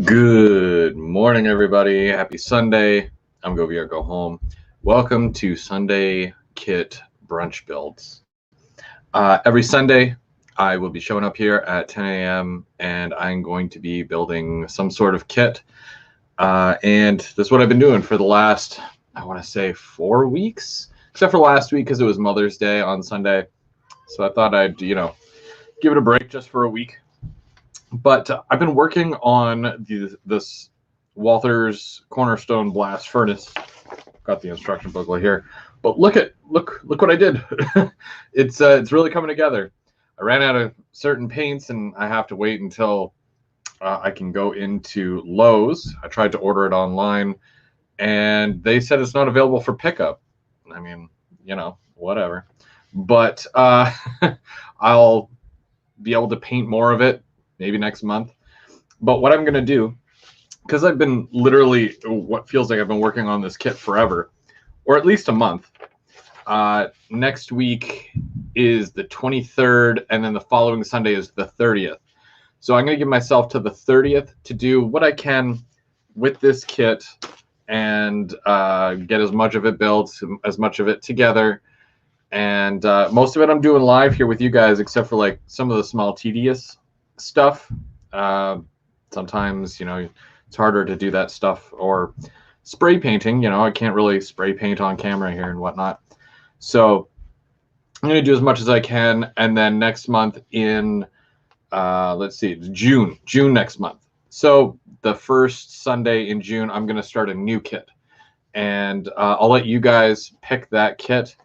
Good morning, everybody. Happy Sunday. I'm Go Big or Go Home. Welcome to Sunday Kit Brunch Builds. Every Sunday, I will be showing up here at 10 a.m. and I'm going to be building some sort of kit. And that's what I've been doing for the last, I want to say, 4 weeks, except for last week because it was Mother's Day on Sunday. So I thought I'd, give it a break just for a week. But I've been working on this Walther's Cornerstone Blast Furnace. Got the instruction booklet here, but look what I did. It's really coming together. I ran out of certain paints, and I have to wait until I can go into Lowe's. I tried to order it online, and they said it's not available for pickup. I mean, whatever. But I'll be able to paint more of it maybe next month. But what I'm going to do, because I've been literally what feels like I've been working on this kit forever, or at least a month. Next week is the 23rd, and then the following Sunday is the 30th. So I'm going to give myself to the 30th to do what I can with this kit and get as much of it built, as much of it together. And most of it I'm doing live here with you guys, except for like some of the small tedious stuff. Sometimes it's harder to do that stuff, or spray painting. I can't really spray paint on camera here and whatnot, so I'm going to do as much as I can. And then next month in let's see, June next month, so the first Sunday in June, I'm going to start a new kit, and I'll let you guys pick that kit.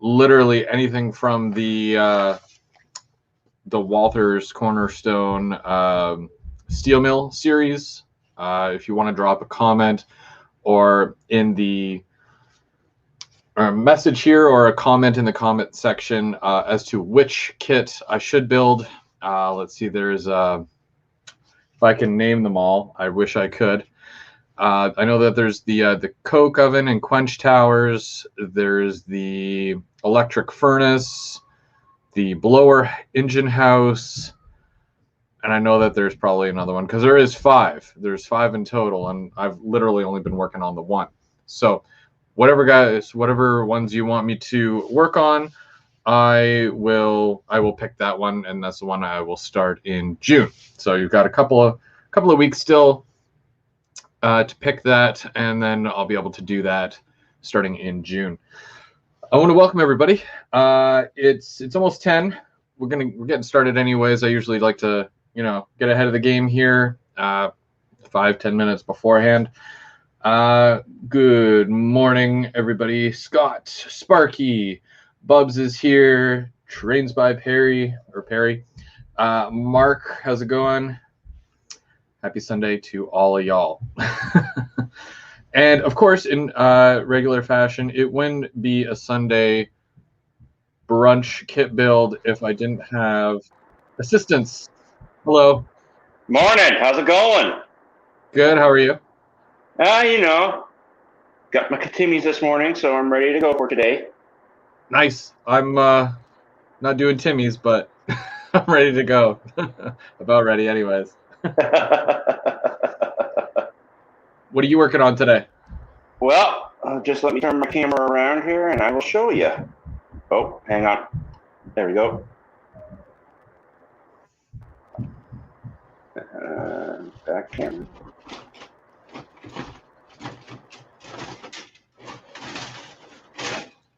Literally anything from the Walther's Cornerstone Steel Mill series. If you want to drop a comment, or in the message here, or a comment in the comment section as to which kit I should build. Let's see, there's if I can name them all, I wish I could. I know that there's the coke oven and quench towers. There's the electric furnace, the blower engine house, and I know that there's probably another one, because there is 5. There's 5 in total, and I've literally only been working on the one. So whatever ones you want me to work on, I will pick that one, and that's the one I will start in June. So you've got a couple of weeks still to pick that, and then I'll be able to do that starting in June. I want to welcome everybody. It's almost 10. We're getting started anyways. I usually like to get ahead of the game here 5-10 minutes beforehand. Good morning, everybody. Scott, Sparky, Bubs is here. Trains by Perry. Mark, how's it going? Happy Sunday to all of y'all. And of course, in regular fashion, it wouldn't be a Sunday brunch kit build if I didn't have assistance. Hello. Morning. How's it going? Good. How are you? Got my Katimis this morning, so I'm ready to go for today. Nice. I'm not doing Timmy's, but I'm ready to go. About ready anyways. What are you working on today? Well, just let me turn my camera around here and I will show you. Oh, hang on. There we go. Back camera.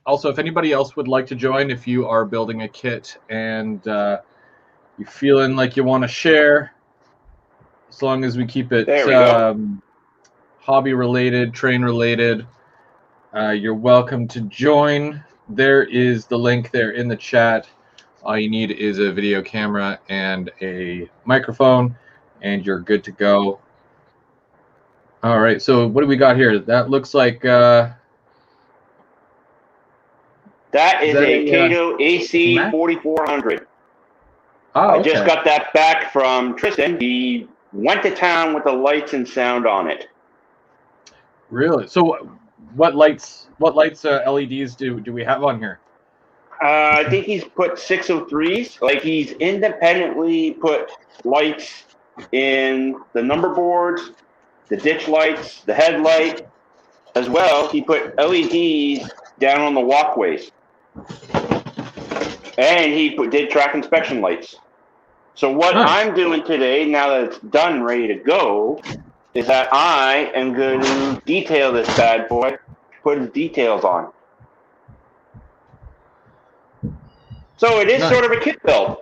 Also, if anybody else would like to join, if you are building a kit and you're feeling like you want to share, as long as we keep it hobby related, train related, you're welcome to join. There is the link there in the chat. All you need is a video camera and a microphone, and you're good to go. All right, so what do we got here? That looks like that is a Kato AC 4400. Oh, okay. I just got that back from Tristan. He went to town with the lights and sound on it. Really? So what lights LEDs do we have on here? I think he's put 603s. Like, he's independently put lights in the number boards, the ditch lights, the headlight. As well, he put LEDs down on the walkways. And he did track inspection lights. So what I'm doing today, now that it's done, ready to go, is that I am going to detail this bad boy, put his details on. So it is sort of a kit build.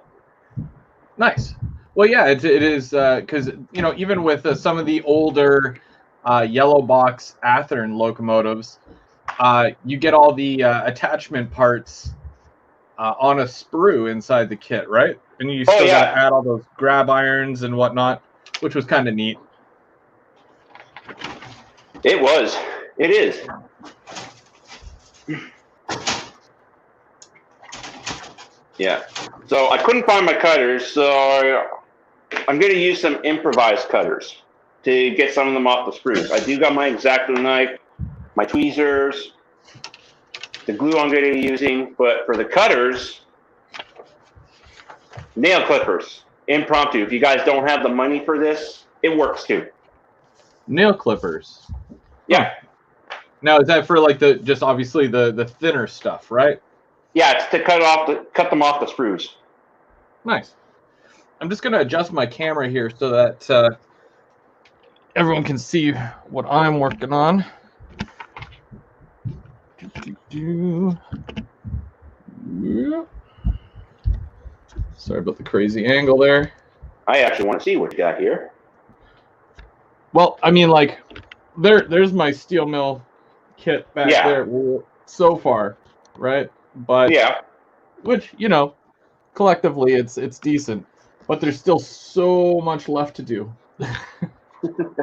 Nice. Well, yeah, it is because even with some of the older yellow box Athearn locomotives, you get all the attachment parts on a sprue inside the kit, right? And you still got to add all those grab irons and whatnot, which was kind of neat. It was. It is. Yeah. So I couldn't find my cutters, so I'm going to use some improvised cutters to get some of them off the sprues. I do got my X-Acto knife, my tweezers, the glue I'm going to be using, but for the cutters, nail clippers, impromptu. If you guys don't have the money for this, it works too. Nail clippers. Yeah. Now, is that for like just obviously the thinner stuff, right? Yeah, it's to cut them off the sprues. Nice. I'm just gonna adjust my camera here so that everyone can see what I'm working on. Sorry about the crazy angle there. I actually want to see what you got here. Well, I mean, like, there's my steel mill kit back there so far, right? But which collectively it's decent, but there's still so much left to do.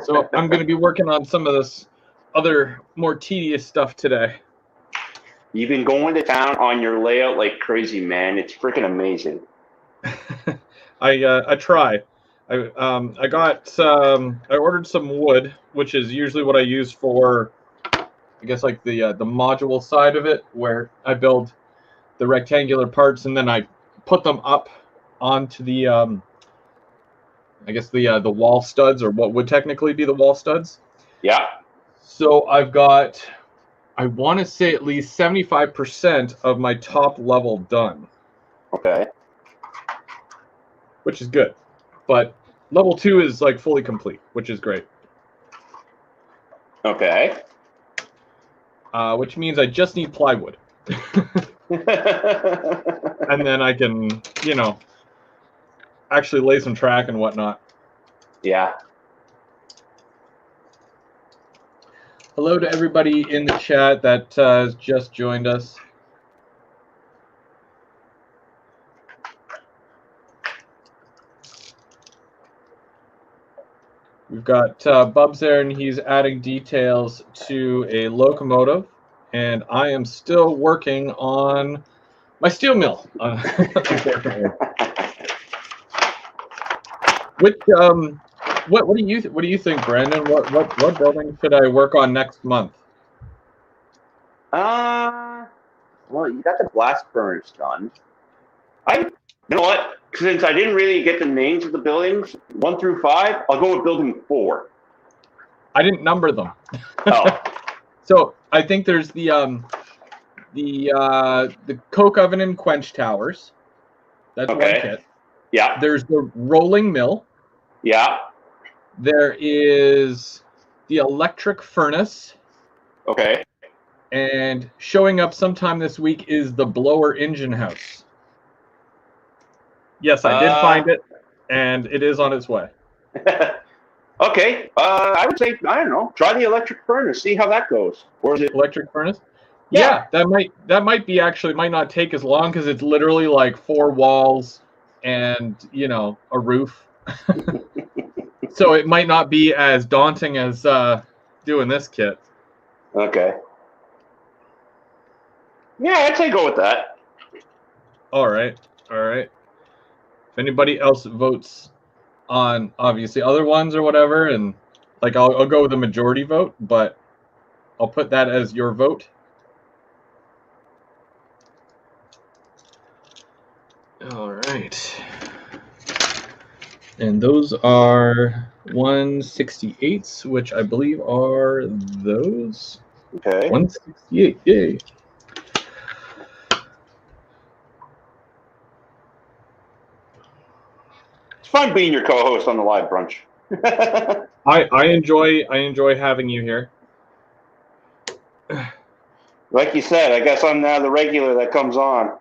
So I'm going to be working on some of this other more tedious stuff today. You've been going to town on your layout like crazy, man. It's freaking amazing. I try. I ordered some wood, which is usually what I use for, I guess, like the module side of it, where I build the rectangular parts and then I put them up onto the I guess the wall studs, or what would technically be the wall studs. Yeah. So I've got, I want to say, at least 75% of my top level done. Okay. Which is good. But level 2 is like fully complete, which is great. Okay. Which means I just need plywood. And then I can, actually lay some track and whatnot. Yeah. Hello to everybody in the chat that has just joined us. We've got Bubs there, and he's adding details to a locomotive, and I am still working on my steel mill, unfortunately. Which what do you think, Brandon? What building should I work on next month? Well, you got the blast furnace done. You know what? Since I didn't really get the names of the buildings 1 through 5, I'll go with building 4. I didn't number them. Oh. So I think there's the coke oven and quench towers. That's one kit. Yeah. There's the rolling mill. Yeah. There is the electric furnace. Okay. And showing up sometime this week is the blower engine house. Yes, I did find it, and it is on its way. Okay. I would say, I don't know, try the electric furnace, see how that goes. Or is it electric furnace? Yeah, that might be actually, might not take as long because it's literally like 4 walls and a roof. So it might not be as daunting as doing this kit. Okay. Yeah, I'd say go with that. All right. If anybody else votes on obviously other ones or whatever, and like I'll go with the majority vote, but I'll put that as your vote. All right. And those are 168s, which I believe are those. Okay. 168, yay. It's fun being your co-host on the live brunch. I enjoy having you here. Like you said, I guess I'm now the regular that comes on.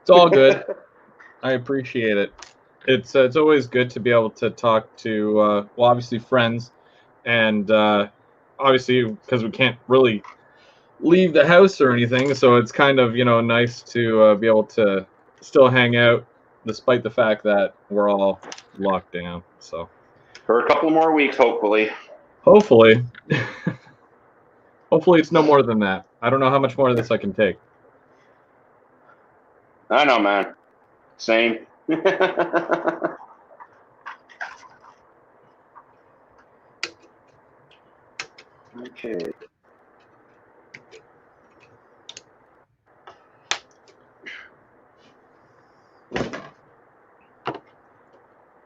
It's all good. I appreciate it. It's always good to be able to talk to well, obviously friends, and obviously because we can't really leave the house or anything, so it's kind of nice to be able to still hang out despite the fact that we're all locked down. So For a couple more weeks, hopefully. hopefully, hopefully it's no more than that. I don't know how much more of this I can take. I know, man. Same. Okay.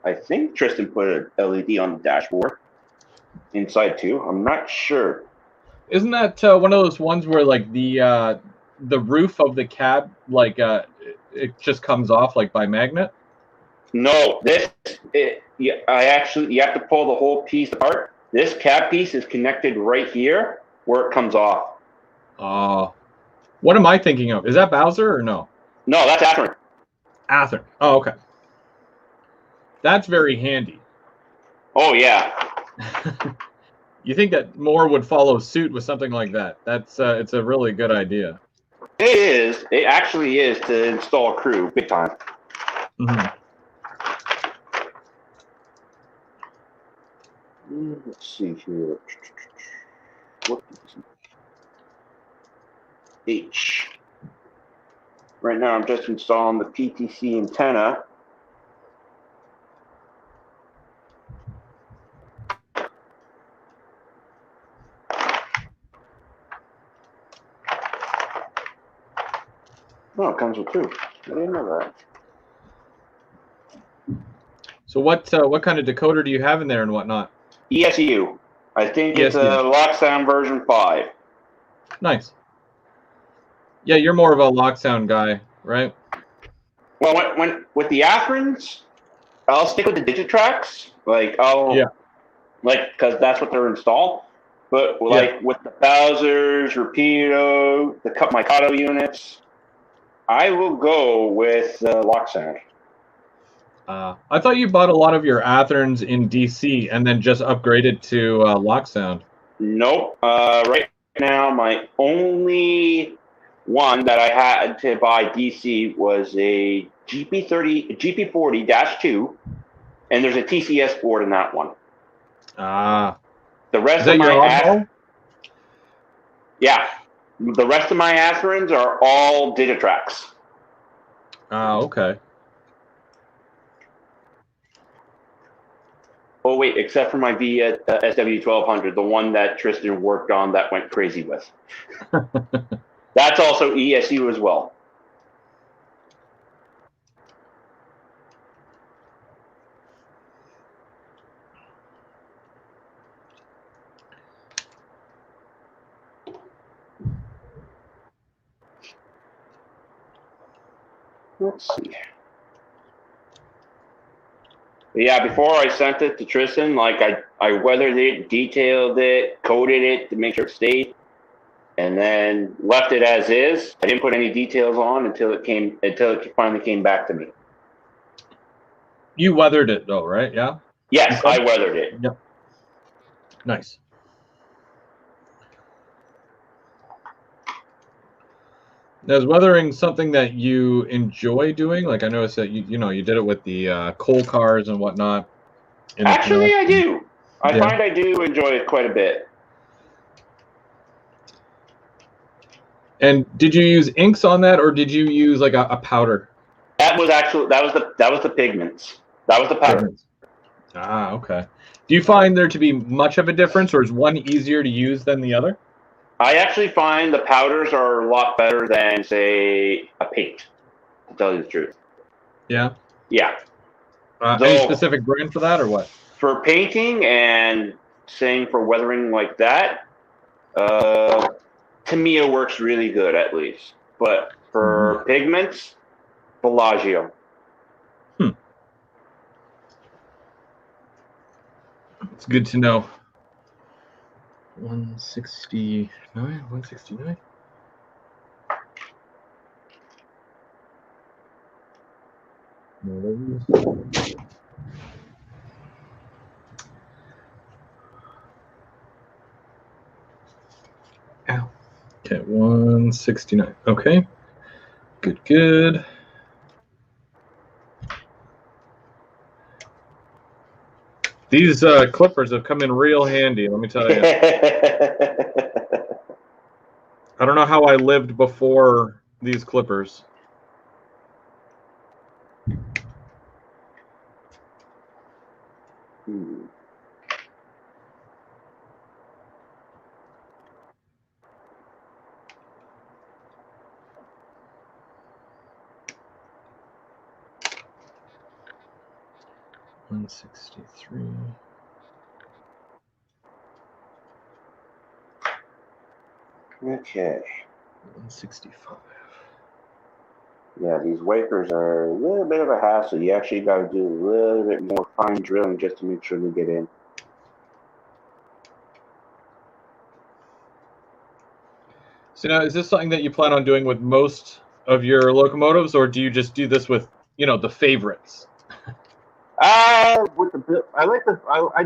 I think Tristan put an LED on the dashboard. Inside too. I'm not sure. Isn't that one of those ones where like the roof of the cab it just comes off like by magnet? No, you have to pull the whole piece apart. This cab piece is connected right here where it comes off. What am I thinking of? Is that Bowser or no? No, that's Athearn. Athearn. Oh, okay. That's very handy. Oh yeah. You think that more would follow suit with something like that? That's it's a really good idea. It is. It actually is to install a crew big time. Mm-hmm. Let's see here. What H. Right now I'm just installing the PTC antenna. Oh, it comes with two. I didn't know that. So what kind of decoder do you have in there and whatnot? ESU. I think it's a Locksound version 5. Nice. Yeah, you're more of a Locksound guy, right? Well, when with the Athearns, I'll stick with the Digitracks. Like because that's what they're installed. But like with the Bowsers, Rapido, the Mikado units, I will go with Locksound. I thought you bought a lot of your Athearns in DC and then just upgraded to Locksound. Nope. Right now, my only one that I had to buy DC was a GP40-2, and there's a TCS board in that one. The rest of my the rest of my Athearns are all Digitracks. Okay. Oh wait, except for my SW1200, the one that Tristan worked on that went crazy with. That's also ESU as well. Let's see. But yeah, before I sent it to Tristan, like I weathered it, detailed it, coated it to make sure it stayed, and then left it as is. I didn't put any details on until it finally came back to me. You weathered it though, right? Yeah. Yes, I weathered it. Yep. Nice. Now, is weathering something that you enjoy doing? Like I noticed that you did it with the coal cars and whatnot. Actually, I do. I find I do enjoy it quite a bit. And did you use inks on that, or did you use like a powder? That was the pigments. That was the powder. Pigments. Okay. Do you find there to be much of a difference, or is one easier to use than the other? I actually find the powders are a lot better than, say, a paint, to tell you the truth. Yeah? Yeah. Any specific brand for that or what? For painting and saying for weathering like that, Tamiya works really good at least. But for pigments, Bellagio. It's good to know. 169, 169. Ow. Okay, 169. Okay. Good. These clippers have come in real handy, let me tell you. I don't know how I lived before these clippers. $163. Okay. 165. Yeah, these wafers are a little bit of a hassle. You actually got to do a little bit more fine drilling just to make sure they get in. So now, is this something that you plan on doing with most of your locomotives, or do you just do this with, the favorites? I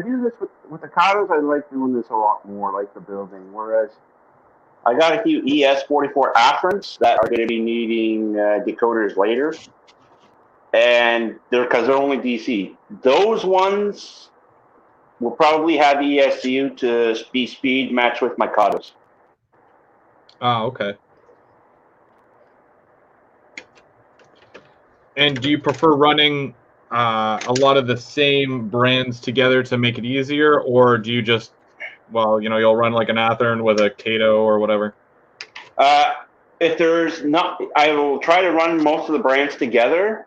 do this with the Katos. I like doing this a lot more, like the building. Whereas I got a few ES44 Afrons that are going to be needing decoders later, and because they're only DC. Those ones will probably have ESU to be speed match with my Katos. Oh, okay. And do you prefer running a lot of the same brands together to make it easier, or do you just, you'll run like an Athearn with a Kato or whatever? If there's not, I will try to run most of the brands together,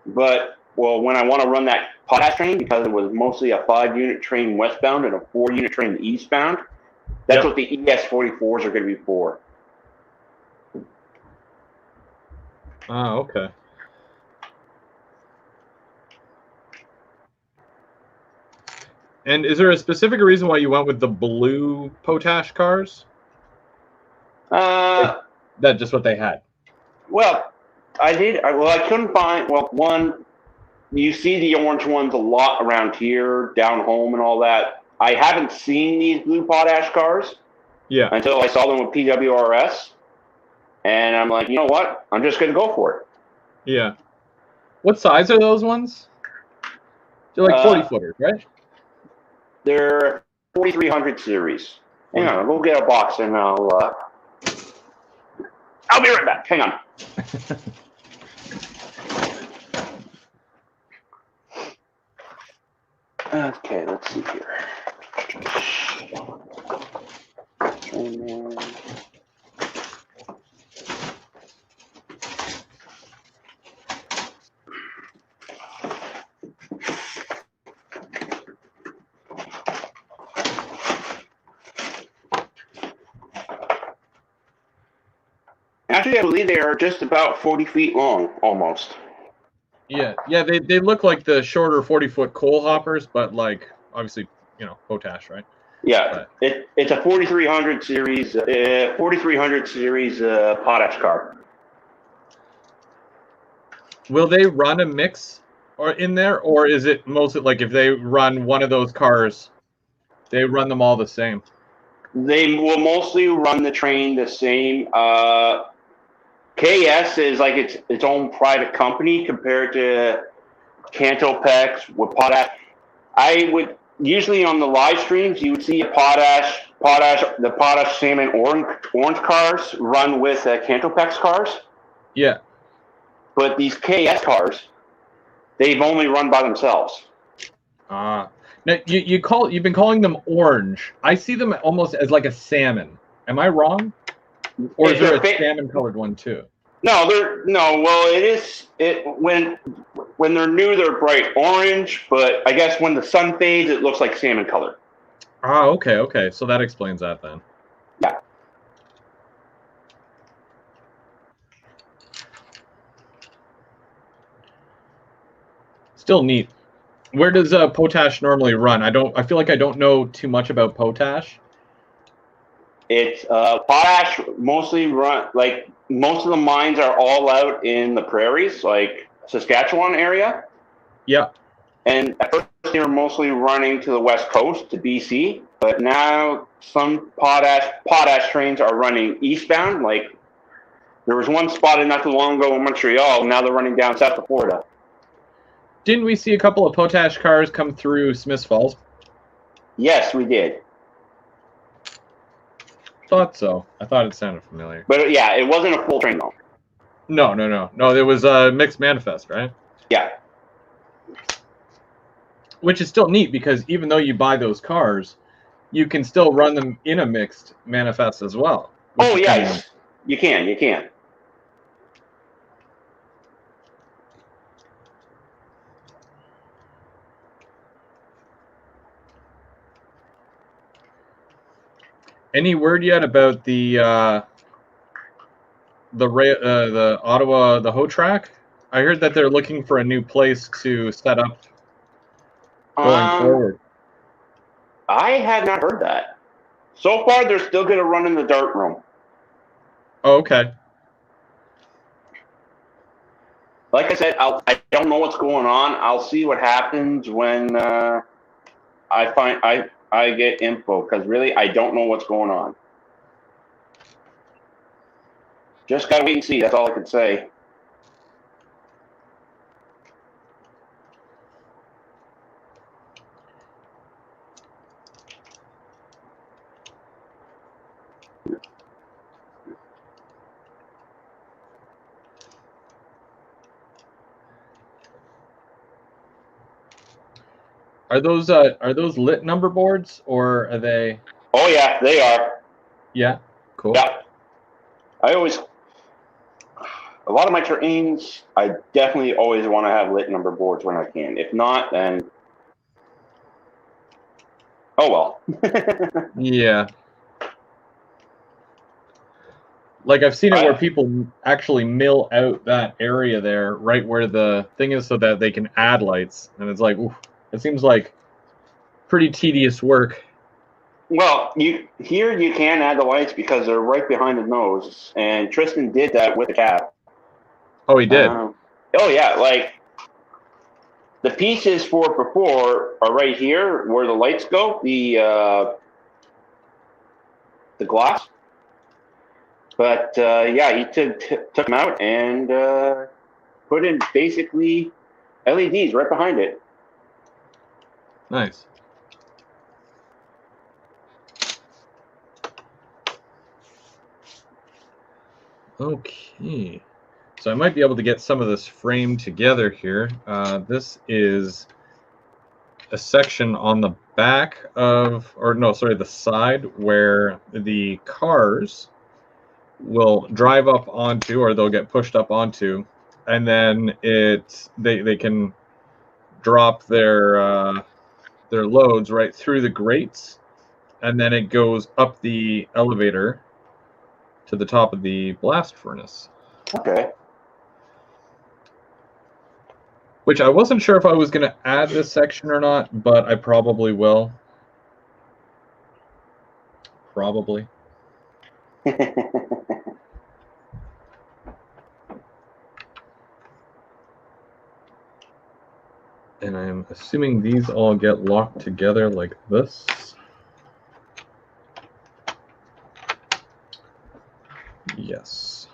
but when I want to run that potash train, because it was mostly a 5-unit train westbound and a 4-unit train eastbound, that's what the ES44s are going to be for. Oh, okay. And is there a specific reason why you went with the blue potash cars? That's just what they had. Well, I couldn't find. Well, one, you see the orange ones a lot around here, down home, and all that. I haven't seen these blue potash cars. Yeah. Until I saw them with PWRS, and I'm like, you know what? I'm just going to go for it. Yeah. What size are those ones? They're like 40-footers, right? They're 4300 series. Hang on, we'll get a box and I'll be right back. Hang on. Okay, let's see here. Actually, I believe they are just about 40 feet long, almost. Yeah, they look like the shorter 40-foot coal hoppers, but like obviously, potash, right? Yeah, it's a 4300 series, potash car. Will they run a mix in there, or is it mostly like if they run one of those cars, they run them all the same? They will mostly run the train the same. KS is like its own private company compared to Cantopex with potash. I would usually on the live streams you would see the potash salmon orange cars run with Cantopex cars. Yeah. But these KS cars, they've only run by themselves. Now you've been calling them orange. I see them almost as like a salmon. Am I wrong? Or is there a salmon colored one too? No, they're no. Well, it is it when they're new, they're bright orange. But I guess when the sun fades, it looks like salmon color. Oh, okay, okay. So that explains that then. Yeah. Still neat. Where does potash normally run? I feel like I don't know too much about potash. It's potash mostly run like most of the mines are all out in the prairies, like Saskatchewan area. Yeah. And at first they were mostly running to the west coast to BC, but now some potash trains are running eastbound. Like there was one spotted not too long ago in Montreal. Now they're running down south to Florida. Didn't we see a couple of potash cars come through Smiths Falls? Yes, we did. Thought so. I thought it sounded familiar. But yeah, it wasn't a full train though. No. There was a mixed manifest, right? Yeah. Which is still neat because even though you buy those cars, you can still run them in a mixed manifest as well. Oh yeah, you can. You can. Any word yet about the Ottawa Ho track? I heard that they're looking for a new place to set up going forward. I had not heard that. So far, they're still going to run in the Dart Room. Oh, okay. Like I said, I don't know what's going on. I'll see what happens when I get info, because really I don't know what's going on. Just gotta wait and see. That's all I can say. Are those lit number boards or are they? Oh yeah, they are. Yeah, cool. Yeah, a lot of my trains, I definitely always want to have lit number boards when I can. If not, then oh well. Yeah. Like I've seen it where people actually mill out that area there, right where the thing is, so that they can add lights, and it's like, oof, it seems like pretty tedious work. Well, you can add the lights because they're right behind the nose, and Tristan did that with the cab. Oh, he did. Oh yeah, like the pieces for before are right here where the lights go, the glass. But yeah, he took them out and put in basically LEDs right behind it. Nice. Okay. So I might be able to get some of this framed together here. This is a section on the back of, or no, sorry, the side where the cars will drive up onto, or they'll get pushed up onto, and then they can drop their loads right through the grates, and then it goes up the elevator to the top of the blast furnace. Okay. Which I wasn't sure if I was going to add this section or not, but I probably will. Probably. And I'm assuming these all get locked together like this. Yes.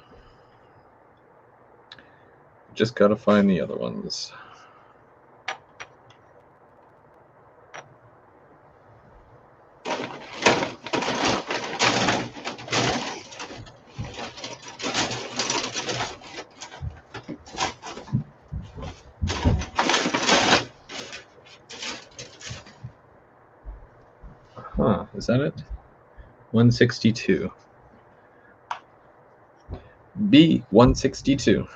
Just gotta find the other ones. Is that it? 162. B162.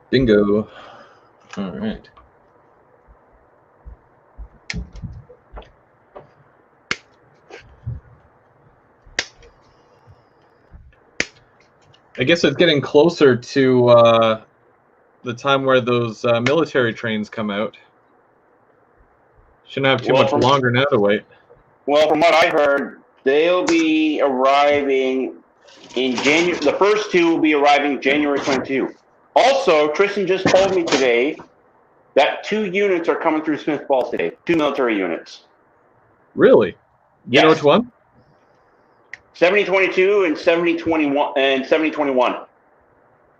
Bingo. All right. I guess it's getting closer to the time where those military trains come out. Shouldn't have too much longer now to wait. Well, from what I heard, they'll be arriving in January. The first two will be arriving January 22. Also, Tristan just told me today that 2 units are coming through Smith Falls today. 2 military units. Really? You know which one? 7022 and 7021 and 7021.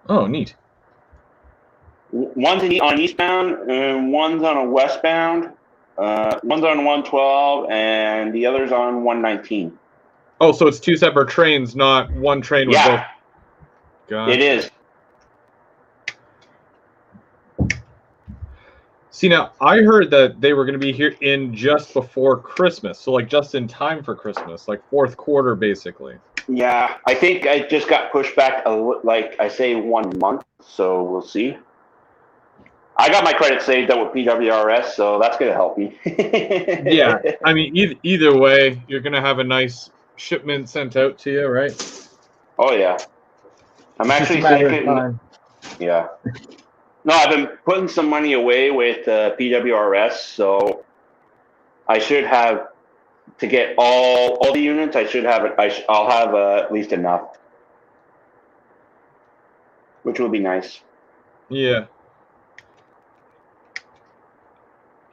Oh, neat. One's on eastbound and one's on a westbound. One's on 112 and the other's on 119. Oh, so it's 2 separate trains, not one train with both. Gotcha. It is. See, now, I heard that they were going to be here in just before Christmas. So, like, just in time for Christmas. Like, fourth quarter, basically. Yeah, I think I just got pushed back, like I say, 1 month. So, we'll see. I got my credit saved up with PWRS, so that's going to help me. Yeah, I mean, either way, you're going to have a nice shipment sent out to you, right? Oh, yeah. I'm actually thinking... Yeah. No, I've been putting some money away with PWRS, so I should have, to get all the units, I should have it. I'll have at least enough, which will be nice. Yeah.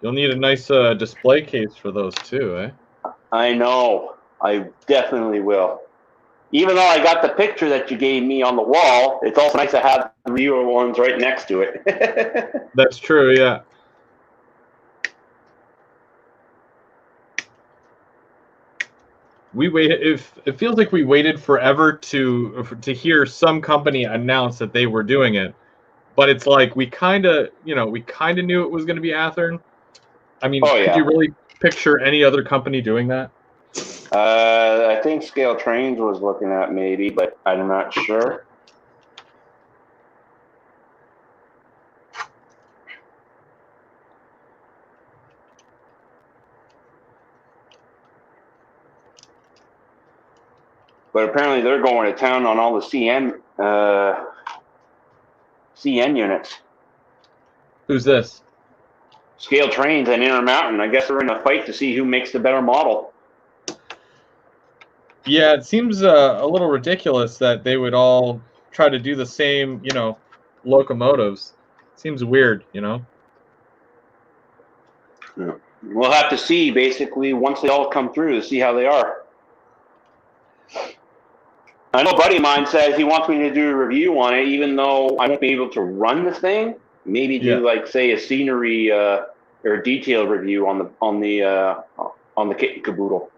You'll need a nice display case for those too, eh? I know. I definitely will. Even though I got the picture that you gave me on the wall, it's also nice to have the real ones right next to it. That's true, yeah. We waited. It feels like we waited forever to hear some company announce that they were doing it, but it's like we kind of knew it was going to be Athearn. I mean, could you really picture any other company doing that? I think Scale Trains was looking at maybe, but I'm not sure. But apparently they're going to town on all the CN units. Who's this? Scale Trains and Intermountain. I guess they're in a fight to see who makes the better model. Yeah, it seems a little ridiculous that they would all try to do the same, locomotives. Seems weird, Yeah. We'll have to see, basically, once they all come through, to see how they are. I know a buddy of mine says he wants me to do a review on it, even though I won't be able to run the thing. Maybe do, like, say, a scenery or detailed review on the kit and caboodle.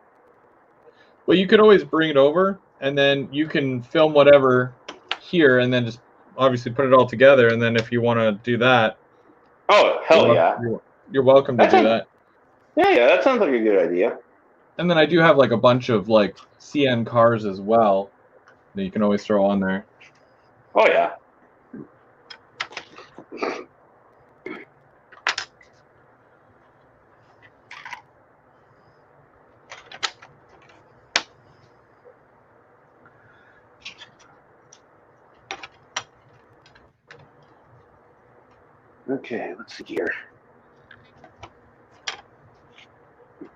Well, you could always bring it over, and then you can film whatever here, and then just obviously put it all together. And then if you want to do that, oh hell yeah, you're welcome to do that. Yeah, that sounds like a good idea. And then I do have like a bunch of like CN cars as well that you can always throw on there. Oh yeah. Okay, let's see here.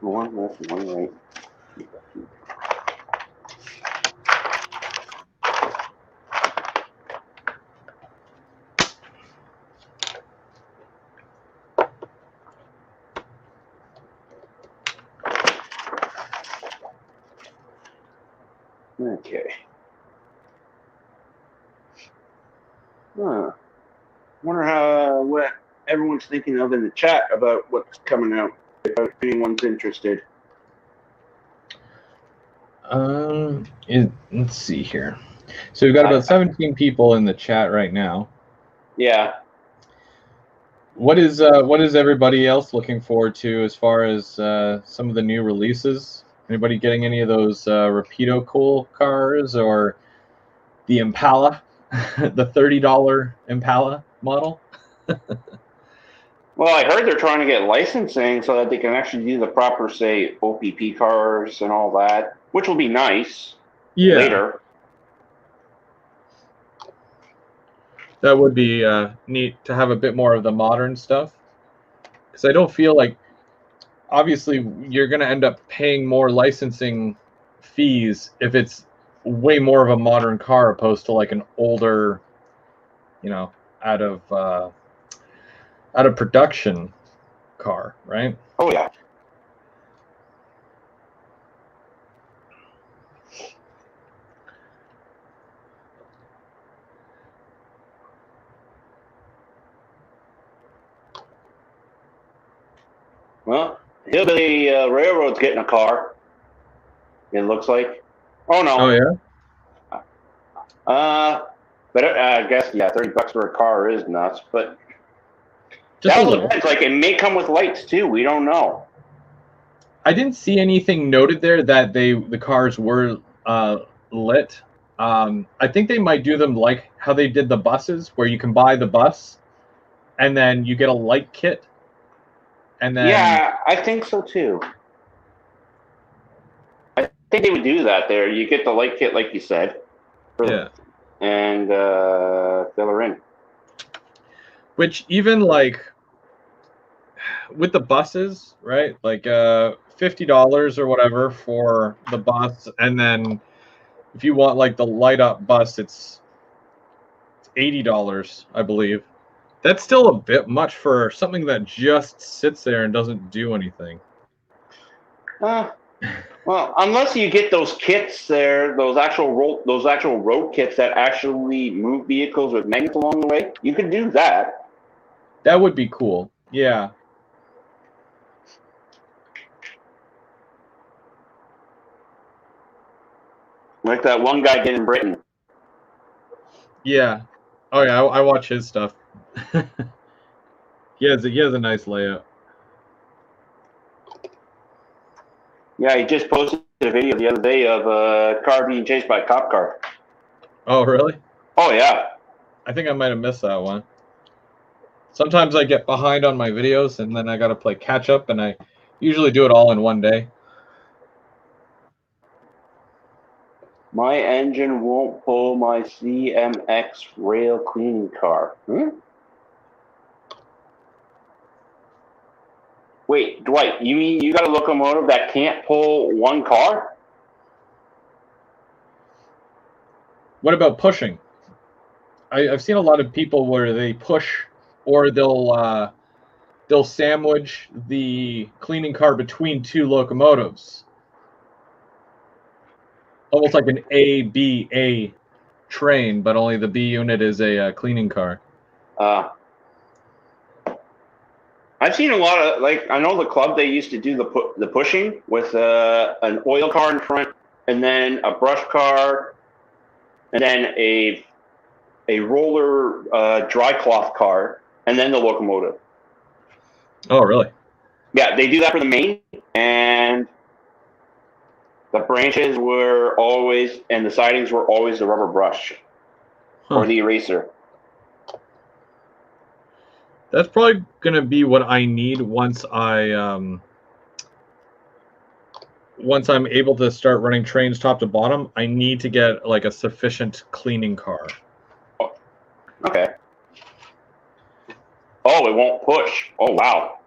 One left, one right. Okay. Wonder what everyone's thinking of in the chat about what's coming out, if anyone's interested. Let's see here. So we've got about 17 people in the chat right now. Yeah. What is everybody else looking forward to as far as some of the new releases? Anybody getting any of those Rapido cool cars or the Impala? the $30 Impala model. Well, I heard they're trying to get licensing so that they can actually do the proper, say, OPP cars and all that, which will be nice later. That would be neat to have a bit more of the modern stuff. Because I don't feel like, obviously, you're going to end up paying more licensing fees if it's way more of a modern car opposed to like an older, you know, out of production car, right? Oh, yeah. Well, Hillbilly Railroad's getting a car. It looks like. Oh no. Oh yeah. But I guess yeah, $30 for a car is nuts. But Just that a little. depends. Like it may come with lights too. We don't know. I didn't see anything noted there that the cars were lit. I think they might do them like how they did the buses, where you can buy the bus, and then you get a light kit, and then Yeah, I think so too. I think they would do that there. You get the light kit, like you said, yeah. And fill her in. Which even like with the buses, right? Like $50 or whatever for the bus, and then if you want like the light up bus, it's $80, I believe. That's still a bit much for something that just sits there and doesn't do anything. Well, unless you get those kits there, those actual road kits that actually move vehicles with magnets along the way, you could do that. That would be cool. Yeah. Like that one guy did in Britain. Yeah. Oh yeah, I watch his stuff. he has a nice layout. Yeah, he just posted a video the other day of a car being chased by a cop car. Oh really? Oh yeah. I think I might have missed that one. Sometimes I get behind on my videos and then I gotta play catch up, and I usually do it all in one day. My engine won't pull my CMX rail cleaning car. Wait, Dwight, you mean you got a locomotive that can't pull one car? What about pushing? I've seen a lot of people where they push, or they'll sandwich the cleaning car between two locomotives, almost like an A train, but only the B unit is a cleaning car. I've seen a lot of, like, I know the club, they used to do the pushing with an oil car in front, and then a brush car, and then a roller dry cloth car, and then the locomotive. Oh, really? Yeah, they do that for the main, and the branches were always, and the sidings were always the rubber brush or the eraser. That's probably going to be what I need once I'm able to start running trains top to bottom. I need to get like a sufficient cleaning car. Oh, okay. Oh, it won't push. Oh, wow.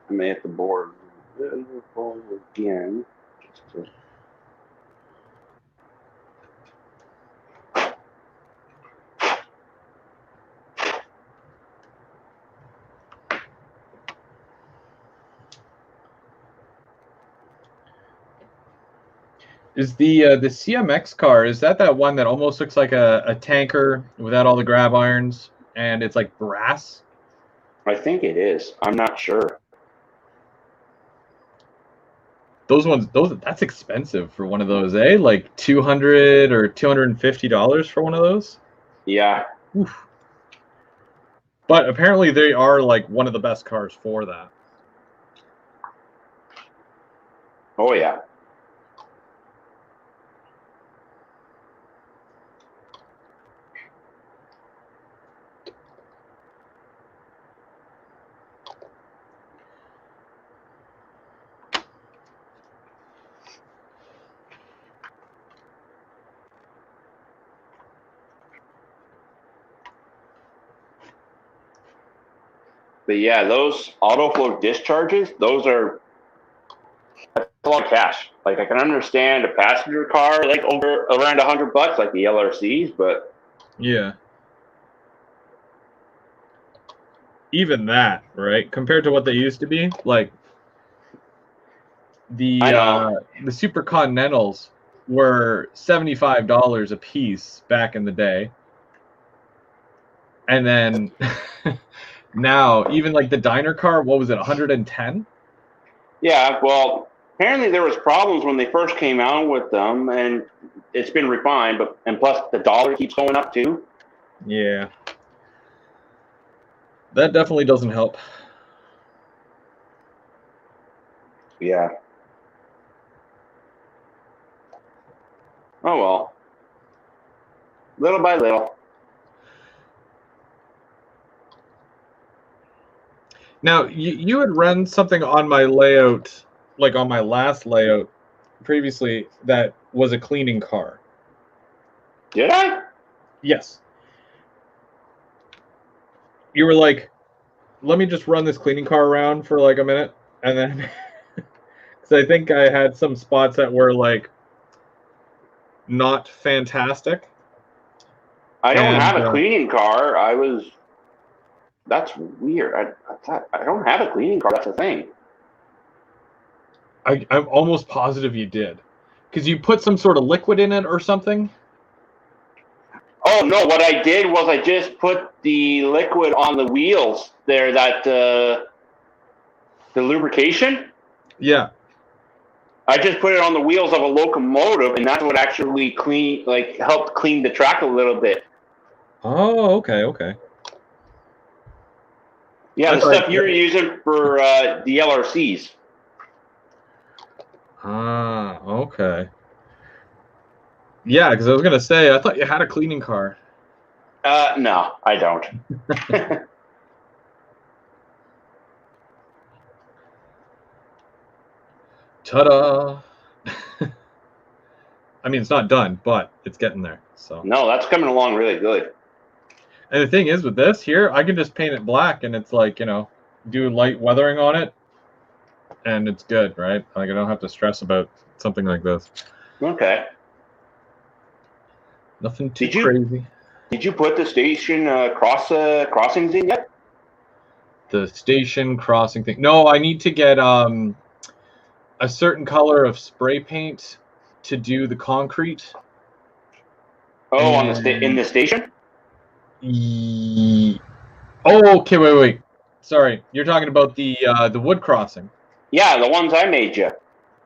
I may have to board again. Just to... Is the CMX car, is that one that almost looks like a tanker without all the grab irons, and it's like brass? I think it is. I'm not sure. Those ones, that's expensive for one of those, eh? Like $200 or $250 for one of those. Yeah. Oof. But apparently they are like one of the best cars for that. Oh yeah. But yeah, those auto flow discharges, that's a lot of cash. Like I can understand a passenger car like over around $100, like the LRCs, but Yeah. Even that, right? Compared to what they used to be, like I know. the Super Continentals were $75 a piece back in the day. And then now, even like the diner car, what was it, 110? Yeah, well, apparently there was problems when they first came out with them, and it's been refined. And plus the dollar keeps going up too. Yeah, that definitely doesn't help. Yeah. Oh well. Little by little. Now, you had run something on my layout, like on my last layout previously, that was a cleaning car. Did I? Yes. You were like, let me just run this cleaning car around for like a minute, and then because I think I had some spots that were like not fantastic. I don't And have a cleaning car. That's weird. I thought I don't have a cleaning car. That's the thing. I'm almost positive you did, because you put some sort of liquid in it or something. Oh no! What I did was I just put the liquid on the wheels there. That the lubrication. Yeah. I just put it on the wheels of a locomotive, and that's what actually helped clean the track a little bit. Oh, okay, okay. Yeah, the stuff you're using for the LRCs. Ah, okay. Yeah, because I was gonna say I thought you had a cleaning car. No, I don't. Ta-da! I mean, it's not done, but it's getting there. So. No, that's coming along really good. And the thing is, with this here, I can just paint it black, and it's like, do light weathering on it, and it's good, right? Like I don't have to stress about something like this. Okay. Nothing too crazy. Did you put the station crossings in yet? The station crossing thing. No, I need to get a certain color of spray paint to do the concrete. Oh, in the station? Oh, okay, wait. Sorry, you're talking about the wood crossing. Yeah, the ones I made you.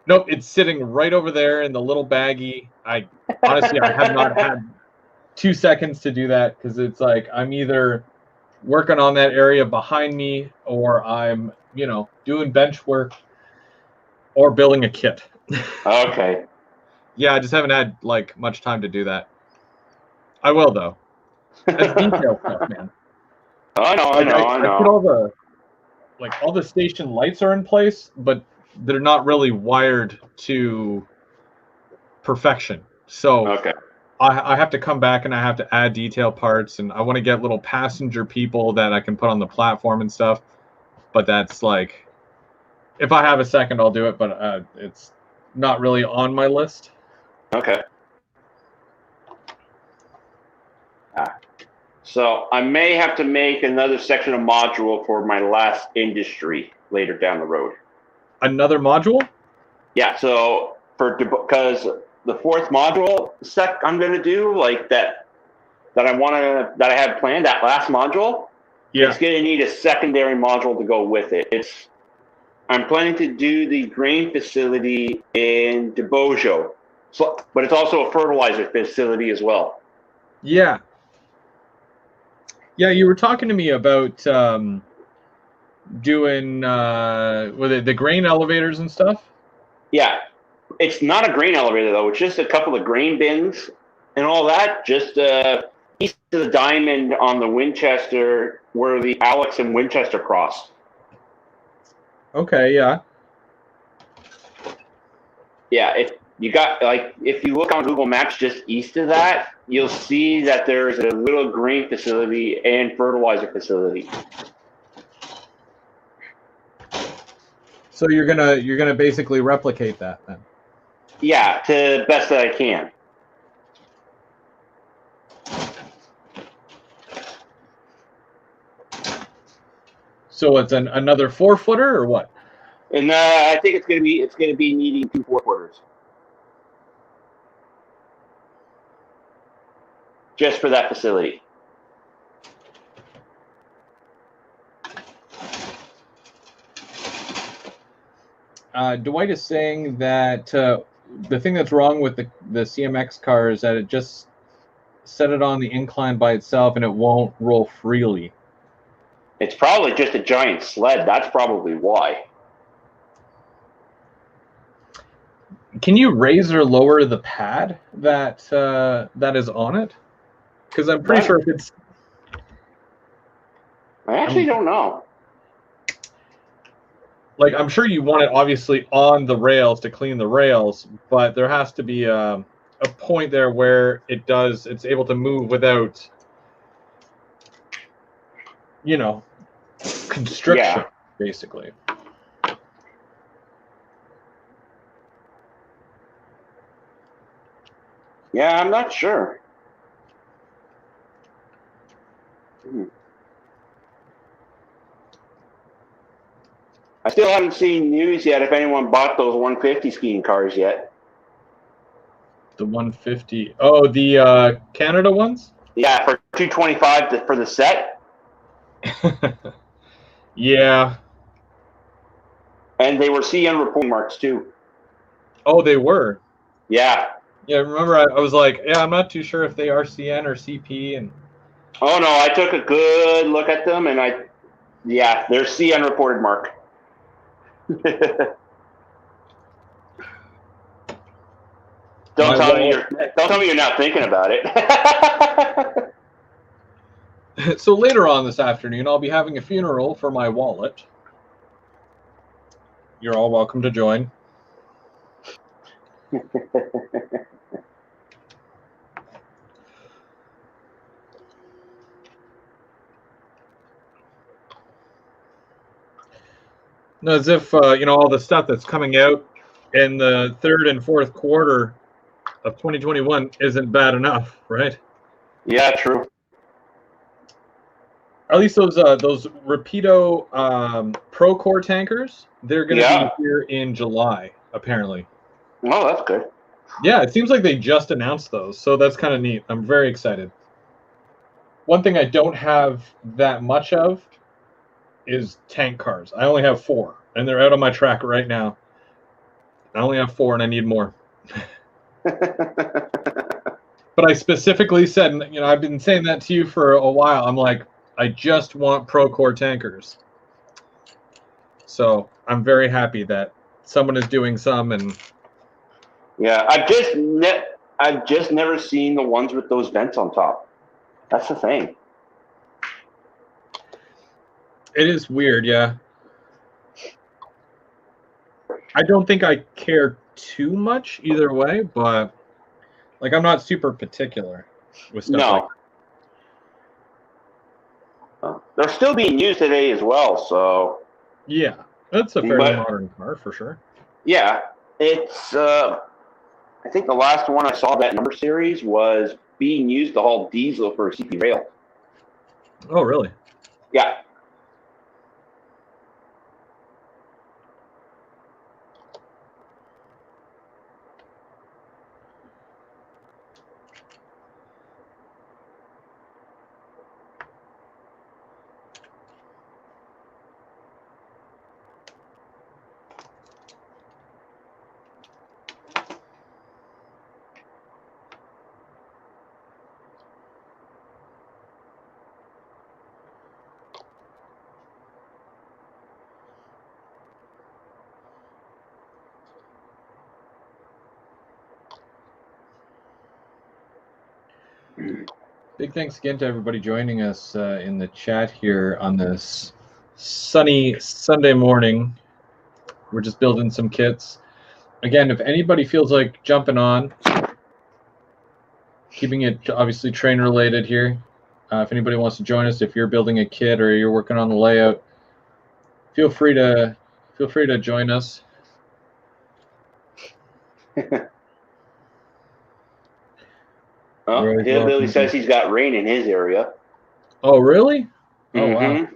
Nope, it's sitting right over there in the little baggie. I honestly, I have not had 2 seconds to do that, because it's like I'm either working on that area behind me, or I'm, doing bench work or building a kit. Okay. Yeah, I just haven't had like much time to do that. I will though. That's detail stuff, man. I know. I put all the station lights are in place, but they're not really wired to perfection. So okay. I have to come back and I have to add detail parts, and I want to get little passenger people that I can put on the platform and stuff. But that's like, if I have a second, I'll do it. But it's not really on my list. Okay. So I may have to make another section of module for my last industry later down the road. Another module? Yeah. So because the fourth module set I'm going to do, like that I have planned, that last module, it's going to need a secondary module to go with it. I'm planning to do the grain facility in DeBojo, but it's also a fertilizer facility as well. Yeah. Yeah, you were talking to me about doing the grain elevators and stuff. Yeah. It's not a grain elevator, though. It's just a couple of grain bins and all that, just east of the diamond on the Winchester, where the Alex and Winchester cross. Okay, yeah. Yeah, if you look on Google Maps just east of that, you'll see that there's a little grain facility and fertilizer facility. So you're gonna basically replicate that then? Yeah, to the best that I can. So it's another 4-footer or what? And I think it's gonna be needing 2 4-footers. Just for that facility. Dwight is saying that the thing that's wrong with the CMX car is that it just set it on the incline by itself and it won't roll freely. It's probably just a giant sled. That's probably why. Can you raise or lower the pad that is on it? Because I'm pretty sure if it's... I actually don't know. Like, I'm sure you want it obviously on the rails to clean the rails, but there has to be a point there where it's able to move without, constriction, basically. Yeah, I'm not sure. I still haven't seen news yet if anyone bought those 150 skiing cars yet. The 150. Oh, the Canada ones? Yeah, for $225 for the set. Yeah. And they were CN reporting marks too. Oh, they were? Yeah. Yeah, remember I was like, yeah, I'm not too sure if they are CN or CP. And oh, no, I took a good look at them, and they're CN reported mark. Don't tell me you're not thinking about it. So later on this afternoon, I'll be having a funeral for my wallet. You're all welcome to join. As if all the stuff that's coming out in the third and fourth quarter of 2021 isn't bad enough, right? Yeah, true. At least those Rapido Procore tankers, they're going to be here in July, apparently. Oh, that's good. Yeah, it seems like they just announced those, so that's kind of neat. I'm very excited. One thing I don't have that much of is tank cars. I only have 4, and they're out on my track right now. I only have 4, and I need more. But I specifically said, I've been saying that to you for a while. I'm like, I just want Procore tankers. So I'm very happy that someone is doing some. And yeah, I've just never seen the ones with those vents on top. That's the thing. It is weird, yeah. I don't think I care too much either way, but I'm not super particular with stuff like that. They're still being used today as well, so... Yeah, that's a fairly modern car for sure. Yeah, it's... I think the last one I saw that number series was being used to haul diesel for a CP rail. Oh, really? Yeah. Big thanks again to everybody joining us in the chat here on this sunny Sunday morning. We're just building some kits. Again, if anybody feels like jumping on, keeping it obviously train related here. If anybody wants to join us, if you're building a kit or you're working on the layout, feel free to join us. Oh, Hillbilly says he's got rain in his area. Oh, really? Oh, wow.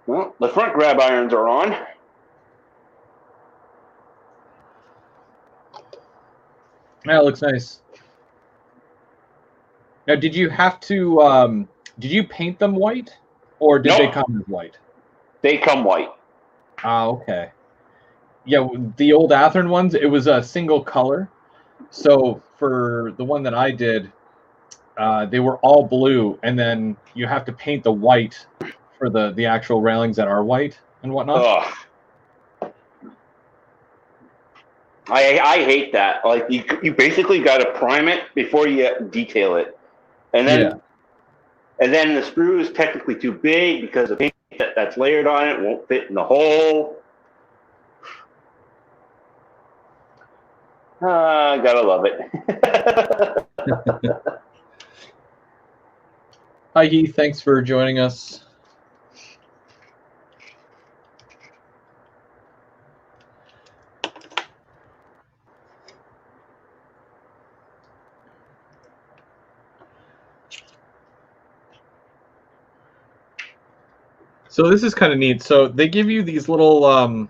Well, the front grab irons are on. That looks nice. Now, did you have to, did you paint them white, or did they come as white? They come white. Ah, okay. Yeah, the old Athearn ones, it was a single color. So for the one that I did, they were all blue, and then you have to paint the white for the actual railings that are white and whatnot. Ugh. I hate that. Like you basically got to prime it before you detail it, and then the sprue is technically too big because the paint that's layered on it won't fit in the hole. Gotta love it. Hi, Heath. Thanks for joining us. So this is kind of neat. So they give you these little, on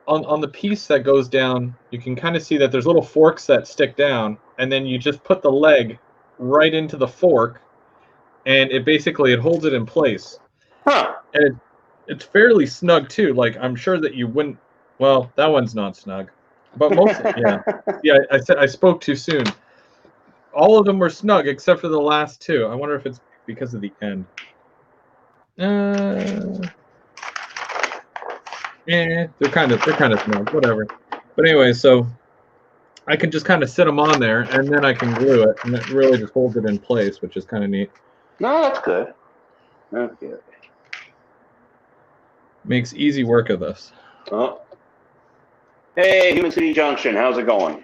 the piece that goes down, you can kind of see that there's little forks that stick down, and then you just put the leg right into the fork, and it holds it in place. Huh. And it's fairly snug too. Like, I'm sure that you wouldn't, well, that one's not snug, but most, yeah, I spoke too soon. All of them were snug except for the last two. I wonder if it's because of the end. Yeah, they're kind of snug, whatever. But anyway, so I can just kind of sit them on there, and then I can glue it, and it really just holds it in place, which is kind of neat. No, that's good. Okay. Makes easy work of this. Oh. Hey, Human City Junction, how's it going?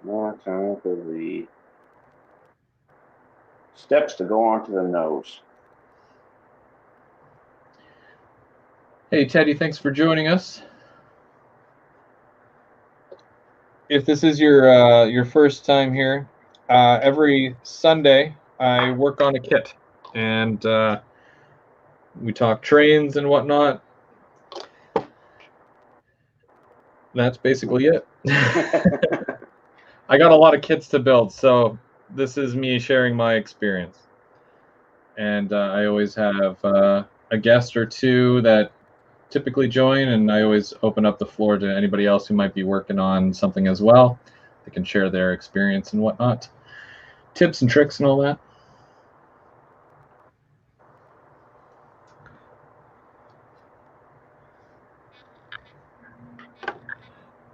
More time for the steps to go onto the nose. Hey, Teddy, thanks for joining us. If this is your first time here, every Sunday I work on a kit, and we talk trains and whatnot. That's basically it. I got a lot of kits to build, so this is me sharing my experience. And I always have a guest or two that typically join, and I always open up the floor to anybody else who might be working on something as well. They can share their experience and whatnot, tips and tricks and all that.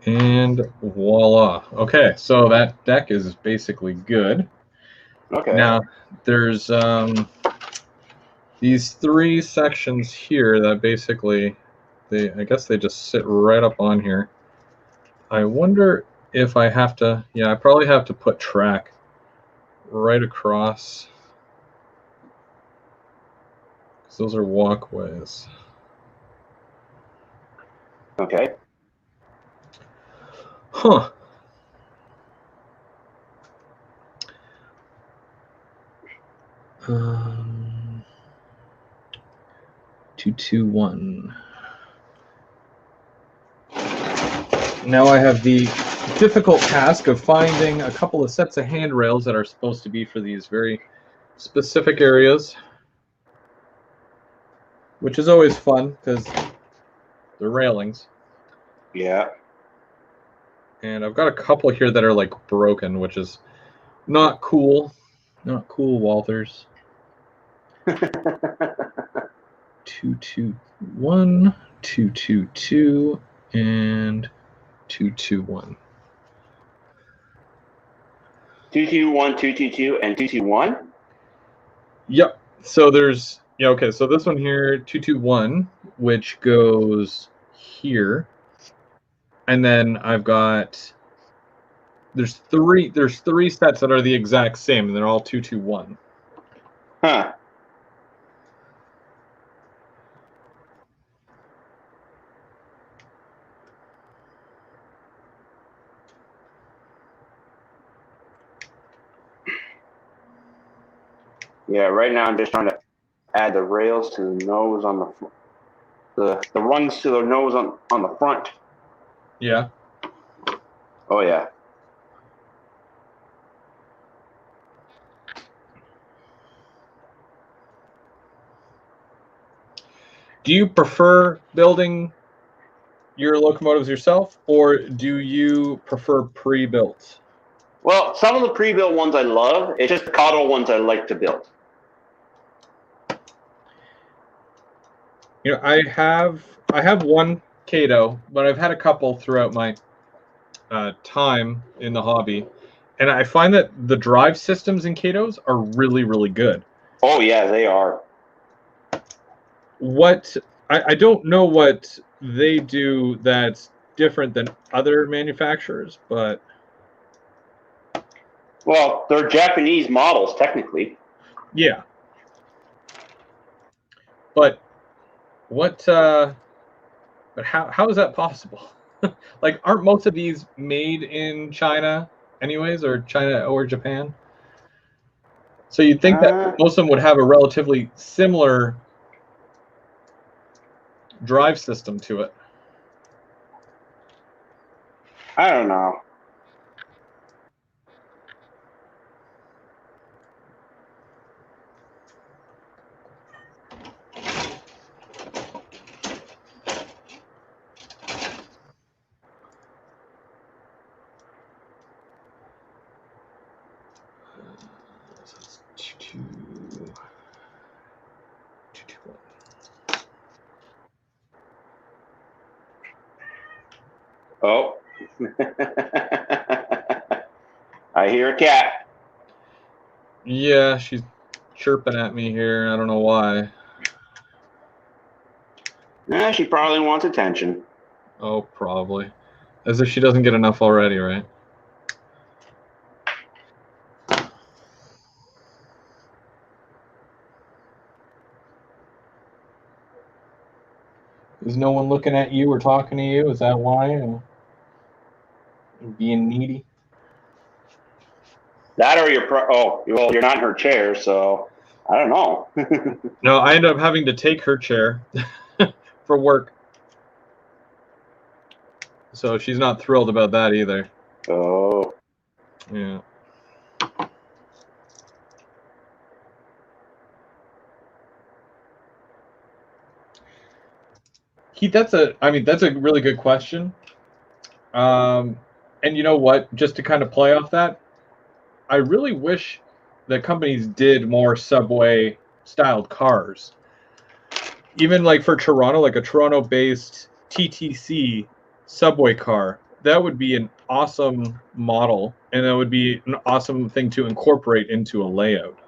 And voila. Okay, so that deck is basically good. Okay. Now, there's these three sections here that basically, I guess they just sit right up on here. I wonder if I have to, I probably have to put track right across, because those are walkways. Okay. Huh. Um, 221. Now I have the difficult task of finding a couple of sets of handrails that are supposed to be for these very specific areas, which is always fun because they're railings. Yeah. And I've got a couple here that are like broken, which is not cool. Not cool, Walters. 221, 222, and 221. 221, 222, and 221? Yep. So there's okay, so this one here, 221, which goes here. And then I've got there's three sets that are the exact same, and they're all 221. Huh. Yeah, right now I'm just trying to add the rails to the nose on the rungs to the nose on the front. Yeah. Oh yeah. Do you prefer building your locomotives yourself, or do you prefer pre-built? Well, some of the pre-built ones I love. It's just the Cato ones I like to build. You know, I have one Kato, but I've had a couple throughout my time in the hobby, and I find that the drive systems in Katos are really, really good. Oh yeah, they are. What I don't know what they do that's different than other manufacturers, but Well, they're Japanese models technically. yeah. But what? But how is that possible? Like, aren't most of these made in China, anyways, or China or Japan? So you'd think that most of them would have a relatively similar drive system to it. I don't know. Oh. I hear a cat. Yeah, she's chirping at me here. I don't know why. She probably wants attention. Oh, probably. As if she doesn't get enough already, right? Is no one looking at you or talking to you? Is that why? Being needy? That or well, you're not in her chair, so I don't know. No, I end up having to take her chair for work. So she's not thrilled about that either. Oh. Yeah. Keith, that's a really good question. And you know what? Just to kind of play off that, I really wish that companies did more subway styled cars. Even like for Toronto, like a Toronto-based TTC subway car, that would be an awesome model, and that would be an awesome thing to incorporate into a layout.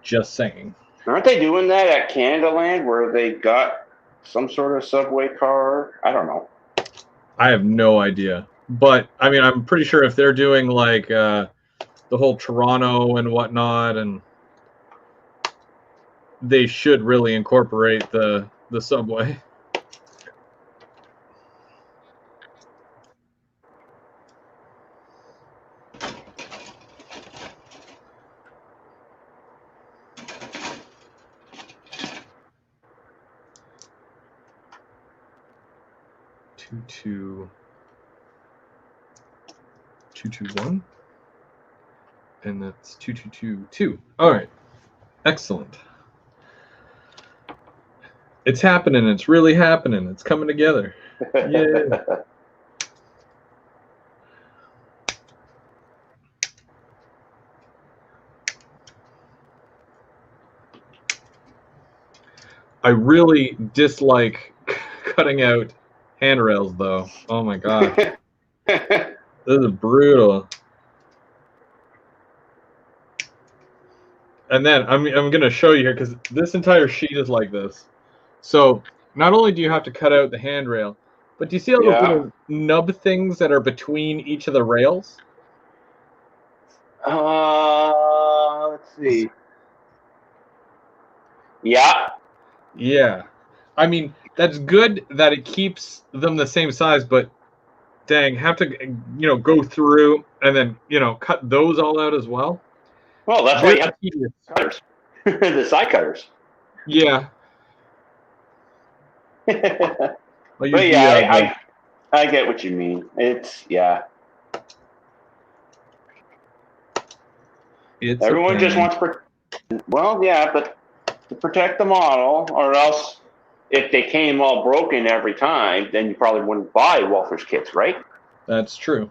Just saying. Aren't they doing that at Canada Land where they got some sort of subway car? I don't know. I have no idea. But I mean, I'm pretty sure if they're doing like the whole Toronto and whatnot, and they should really incorporate the subway. Two two one. And that's 2222. All right. Excellent. It's happening. It's really happening. It's coming together. Yeah. I really dislike cutting out handrails, though. Oh my god. This is brutal. And then I'm going to show you here because this entire sheet is like this. So not only do you have to cut out the handrail, but do you see all those little nub things that are between each of the rails? Let's see. Yeah. Yeah. I mean, that's good that it keeps them the same size, but dang, have to, go through and then, cut those all out as well. Well, that's why you have cutters. The side cutters. Yeah. But yeah, I get what you mean. It's, yeah. Everyone just wants but to protect the model, or else if they came all broken every time, then you probably wouldn't buy Walther's kits, right? That's true.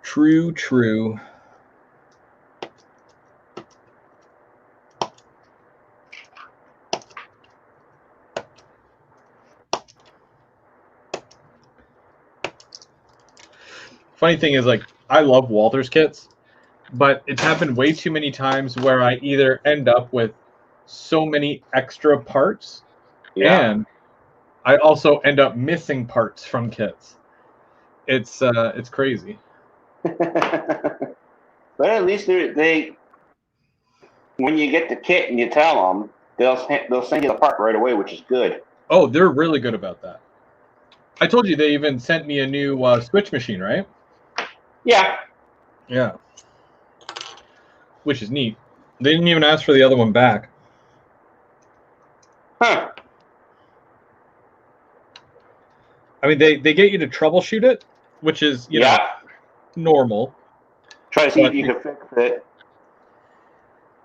True. Funny thing is, like, I love Walther's kits, but it's happened way too many times where I either end up with so many extra parts, and I also end up missing parts from kits. It's crazy. But at least they, when you get the kit and you tell them, they'll send you the part right away, which is good. Oh, they're really good about that. I told you they even sent me a new switch machine, right? Yeah. Which is neat. They didn't even ask for the other one back. Huh. I mean, they get you to troubleshoot it, which is, you know, normal. Try to see if you can fix it.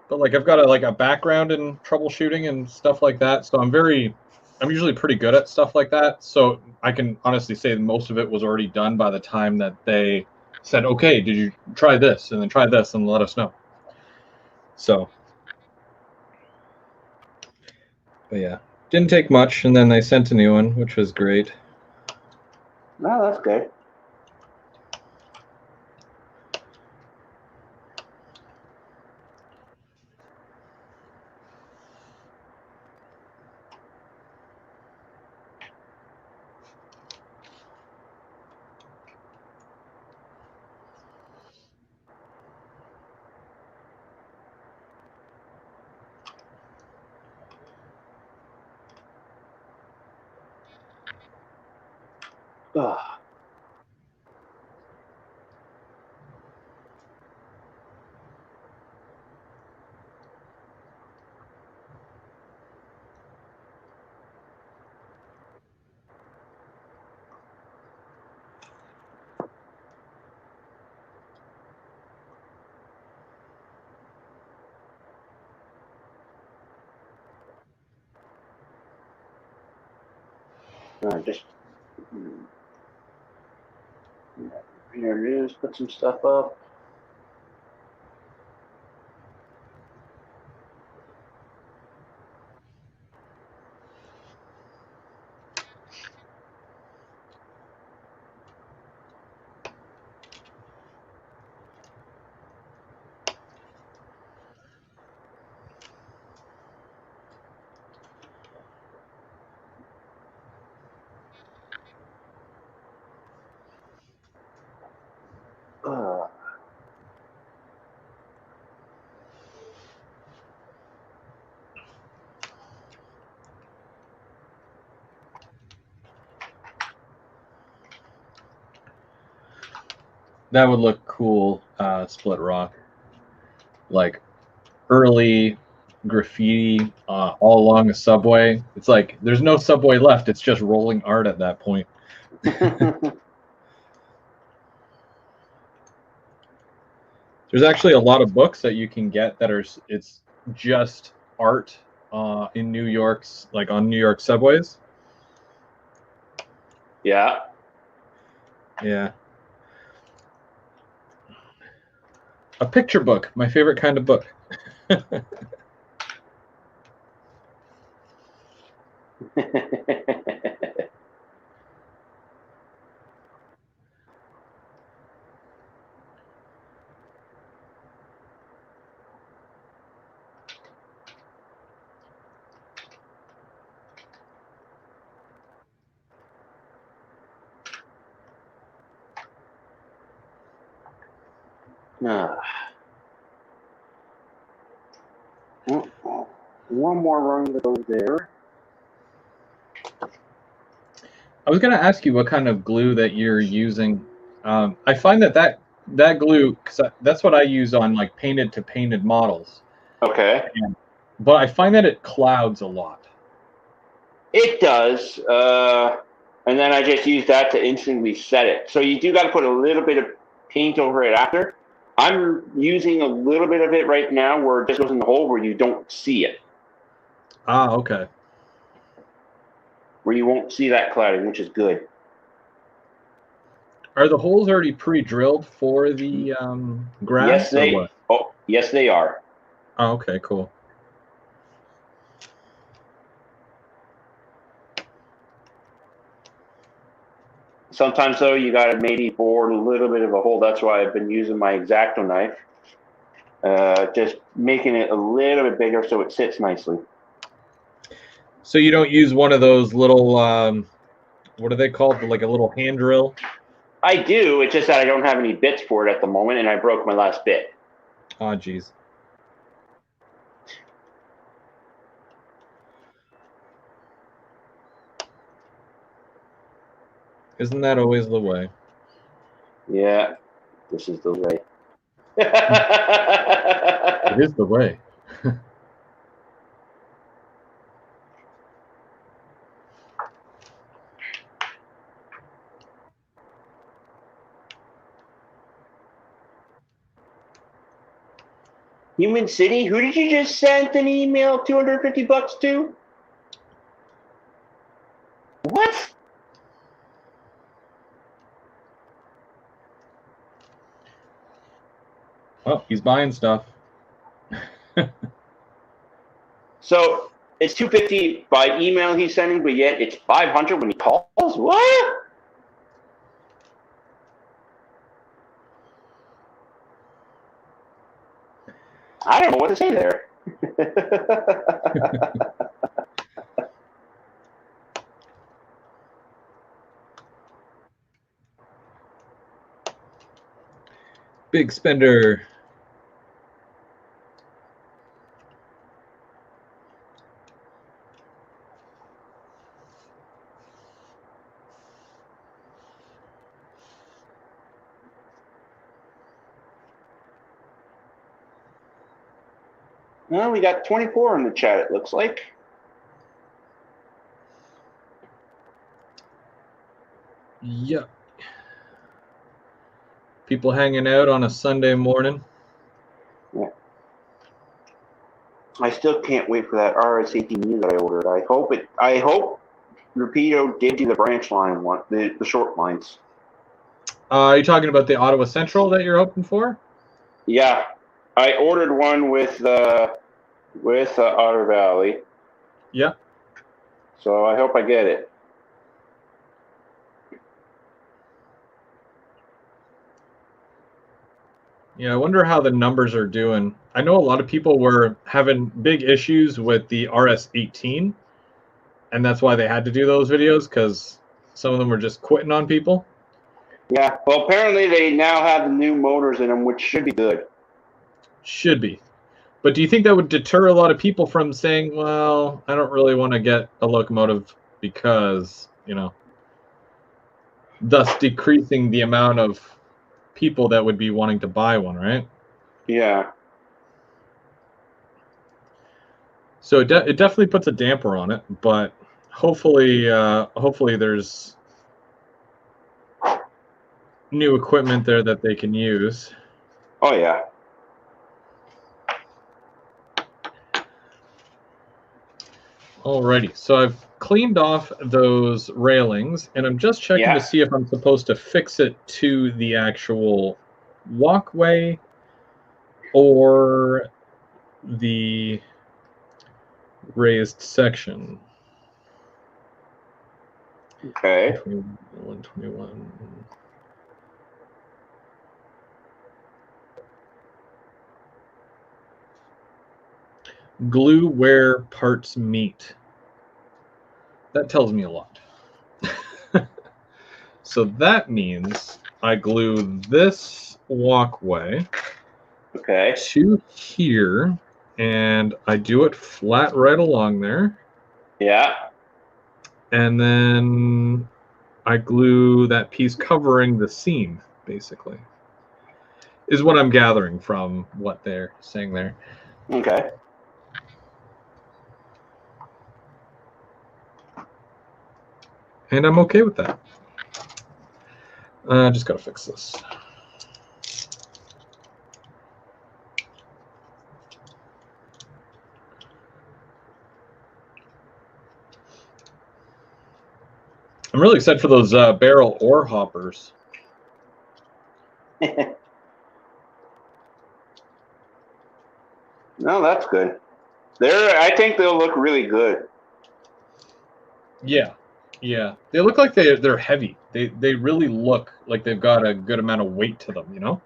But, like, I've got a background in troubleshooting and stuff like that, so I'm usually pretty good at stuff like that. So I can honestly say that most of it was already done by the time that they said, okay, did you try this? And then try this and let us know. So, but yeah, didn't take much. And then they sent a new one, which was great. No, that's good. Ugh. Just here it is. Put some stuff up. That would look cool, Split Rock. Like early graffiti all along a subway. It's like there's no subway left. It's just rolling art at that point. It's There's actually a lot of books that you can get that are it's just art in New York's, like on New York subways. Yeah. Yeah. A picture book, my favorite kind of book. One more rung to go there. I was going to ask you what kind of glue that you're using. I find that glue, cause that's what I use on like painted to painted models. Okay. But I find that it clouds a lot. It does. And then I just use that to instantly set it. So you do got to put a little bit of paint over it after. I'm using a little bit of it right now where it just goes in the hole where you don't see it. Ah, okay. Where you won't see that clouding, which is good. Are the holes already pre-drilled for the grass or what? Oh, yes, they are. Oh, okay, cool. Sometimes, though, you got to maybe bore a little bit of a hole. That's why I've been using my X-Acto knife. Just making it a little bit bigger so it sits nicely. So you don't use one of those little, what are they called? Like a little hand drill? I do. It's just that I don't have any bits for it at the moment, and I broke my last bit. Oh, geez. Isn't that always the way? Yeah, this is the way. It is the way. Human City? Who did you just send an email $250 to? What? Oh, he's buying stuff. So it's $250 by email he's sending, but yet it's $500 when he calls? What? I don't know what to say there. Big spender. Well, we got 24 in the chat, it looks like. Yep. People hanging out on a Sunday morning. Yeah. I still can't wait for that RS-18U that I ordered. I hope Rapido gives you the branch line one, the short lines. Are you talking about the Ottawa Central that you're hoping for? Yeah, I ordered one with Otter Valley. Yeah. So I hope I get it. Yeah, I wonder how the numbers are doing. I know a lot of people were having big issues with the RS-18, and that's why they had to do those videos, because some of them were just quitting on people. Yeah, well, apparently they now have the new motors in them, which should be good. Should be. But do you think that would deter a lot of people from saying, well, I don't really want to get a locomotive because, you know, thus decreasing the amount of people that would be wanting to buy one, right? Yeah. So it definitely puts a damper on it, but hopefully there's new equipment there that they can use. Oh, yeah. Alrighty, so I've cleaned off those railings, and I'm just checking Yeah. to see if I'm supposed to fix it to the actual walkway or the raised section. Okay. 121. Glue where parts meet. That tells me a lot. So that means I glue this walkway Okay. to here, and I do it flat right along there. Yeah. And then I glue that piece covering the seam, basically, is what I'm gathering from what they're saying there. Okay. And I'm okay with that. Just gotta fix this. I'm really excited for those barrel ore hoppers. No, that's good. I think they'll look really good. Yeah, yeah. They look like they're heavy. They really look like they've got a good amount of weight to them, you know?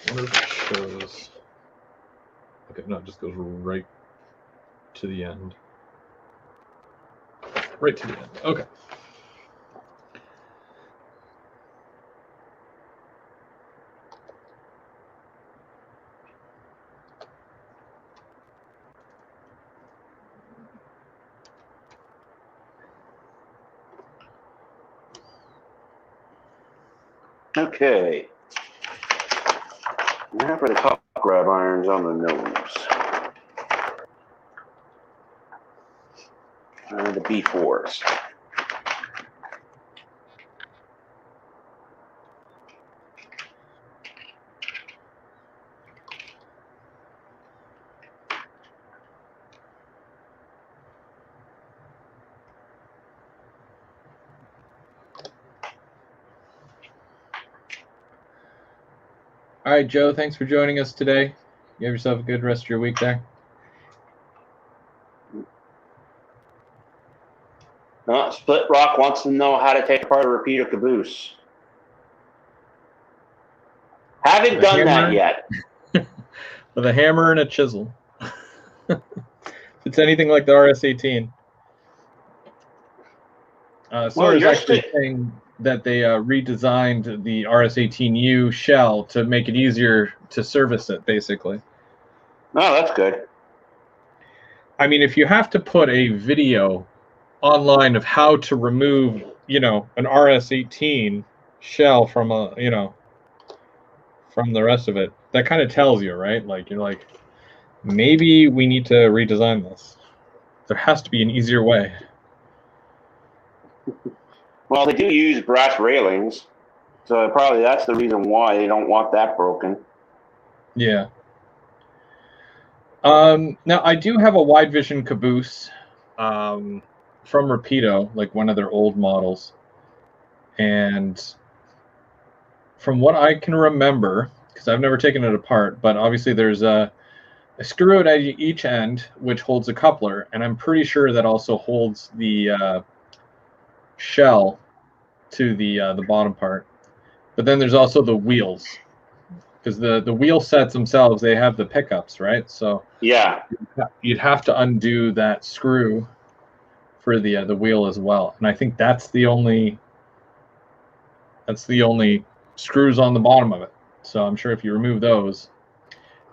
I wonder if it shows. Okay, no, it just goes right to the end. Right to the end. Okay. Okay. Now for the top grab irons on the nose. The B4s. All right, Joe, thanks for joining us today. You have yourself a good rest of your week there. Split Rock wants to know how to take apart a repeater caboose. Haven't done that yet. With a hammer and a chisel. If it's anything like the RS-18. Sora's actually saying that they redesigned the RS-18U shell to make it easier to service it, basically. Oh, that's good. I mean, if you have to put a video online of how to remove, an RS-18 shell from from the rest of it, that kind of tells you, right? Like, you're like, maybe we need to redesign this. There has to be an easier way. Well, they do use brass railings, so probably that's the reason why they don't want that broken. Yeah. Now, I do have a wide vision caboose from Rapido, like one of their old models. And from what I can remember, because I've never taken it apart, but obviously there's a screw at each end, which holds a coupler, and I'm pretty sure that also holds the shell to the bottom part. But then there's also the wheels, because the wheel sets themselves, they have the pickups, right? So yeah, you'd have to undo that screw for the wheel as well, and I think that's the only screws on the bottom of it. So I'm sure if you remove those,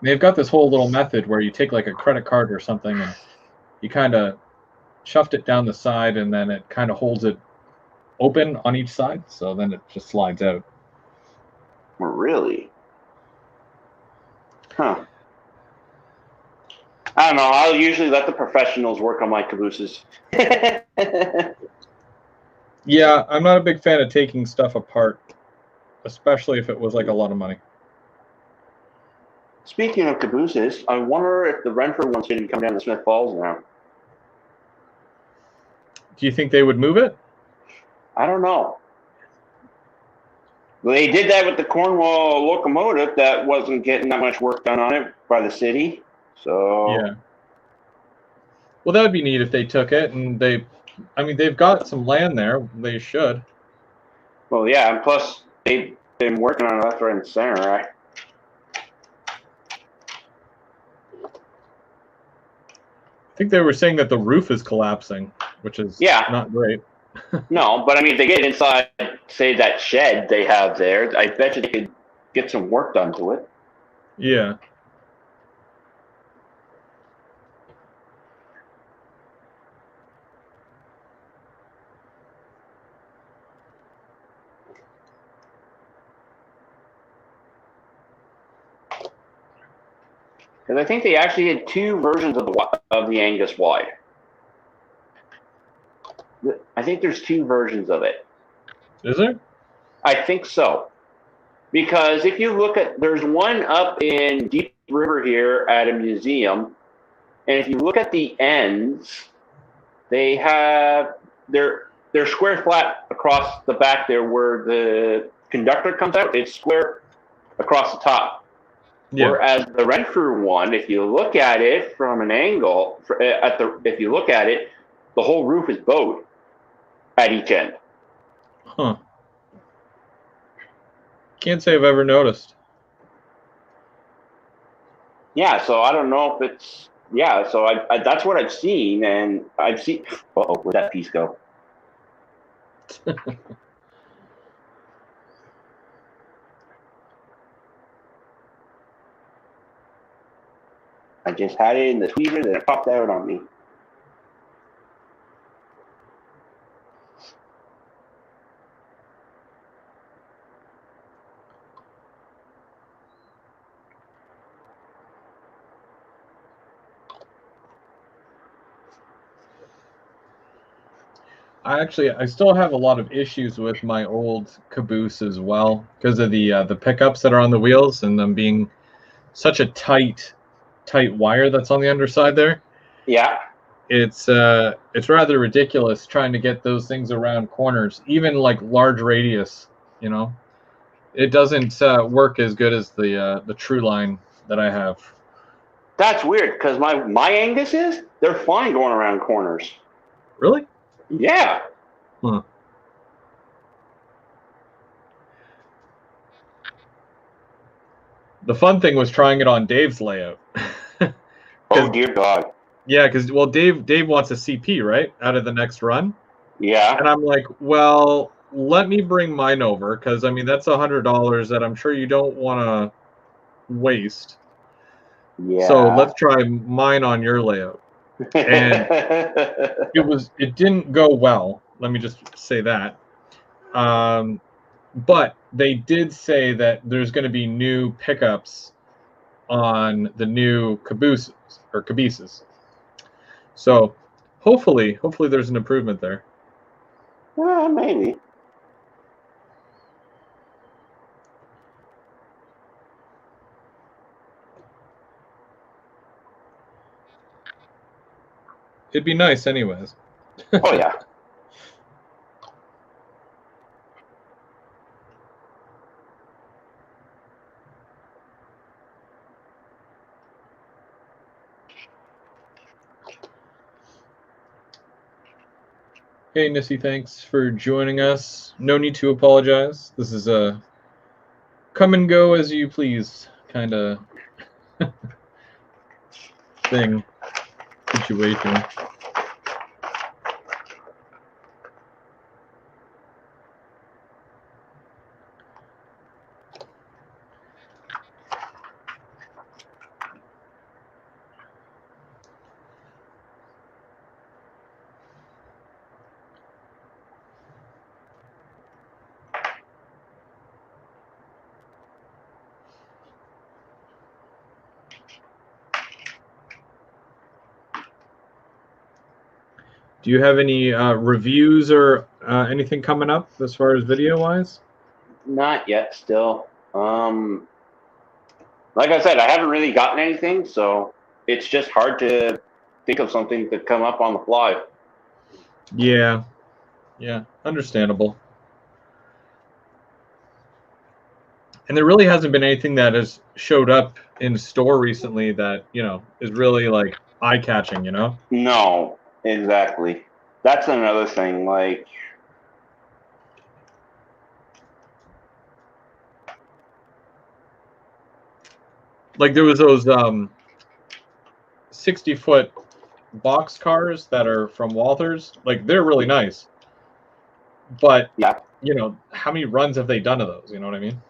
they've got this whole little method where you take like a credit card or something and you kind of shoved it down the side, and then it kind of holds it open on each side, so then it just slides out. Really? Huh. I don't know. I'll usually let the professionals work on my cabooses. Yeah, I'm not a big fan of taking stuff apart, especially if it was like a lot of money. Speaking of cabooses, I wonder if the Renfrew one's going to come down to Smith Falls now. Do you think they would move it? I don't know. They did that with the Cornwall locomotive that wasn't getting that much work done on it by the city. So yeah. Well, that would be neat if they took it, and they've got some land there. They should. Well, yeah, and plus they've been working on it left, right, and center, right? I think they were saying that the roof is collapsing, which is not great. No, but I mean, if they get inside, say, that shed they have there, I bet you they could get some work done to it. Yeah. Because I think they actually had two versions of the Angus wide. I think there's two versions of it. Is there? I think so. Because if you look at, there's one up in Deep River here at a museum, and if you look at the ends, they have they're square flat across the back there where the conductor comes out. It's square across the top. Yeah. Whereas the Renfrew one, if you look at it from an angle, if you look at it, the whole roof is bowed at each end. Huh. Can't say I've ever noticed. Yeah, so I don't know if it's so I that's what I've seen, and I've seen. Where'd that piece go? I just had it in the tweeter, then it popped out on me. I still have a lot of issues with my old caboose as well because of the pickups that are on the wheels and them being such a tight wire that's on the underside there. Yeah. It's rather ridiculous trying to get those things around corners, even like large radius, you know. It doesn't work as good as the True Line that I have. That's weird because my Angus they're fine going around corners. Really? Yeah. Huh. The fun thing was trying it on Dave's layout. Oh dear God. Yeah, because Dave wants a CP, right, out of the next run. Yeah. And I'm like, well, let me bring mine over because I mean that's $100 that I'm sure you don't want to waste. Yeah. So let's try mine on your layout. And it didn't go well. Let me just say that. But they did say that there's going to be new pickups on the new cabooses. So hopefully there's an improvement there. Well, maybe. It'd be nice anyways. Oh yeah. Hey Nissy, thanks for joining us. No need to apologize. This is a come and go as you please kind of situation. Do you have any reviews or Anything coming up as far as video wise? Not yet. Still. Like I said, I haven't really gotten anything, so it's just hard to think of something to come up on the fly. Yeah, understandable. And there really hasn't been anything that has showed up in store recently that, is really like eye-catching, No, exactly. That's another thing. Like there was those 60-foot box cars that are from Walthers. Like they're really nice. But, yeah. How many runs have they done of those? You know what I mean?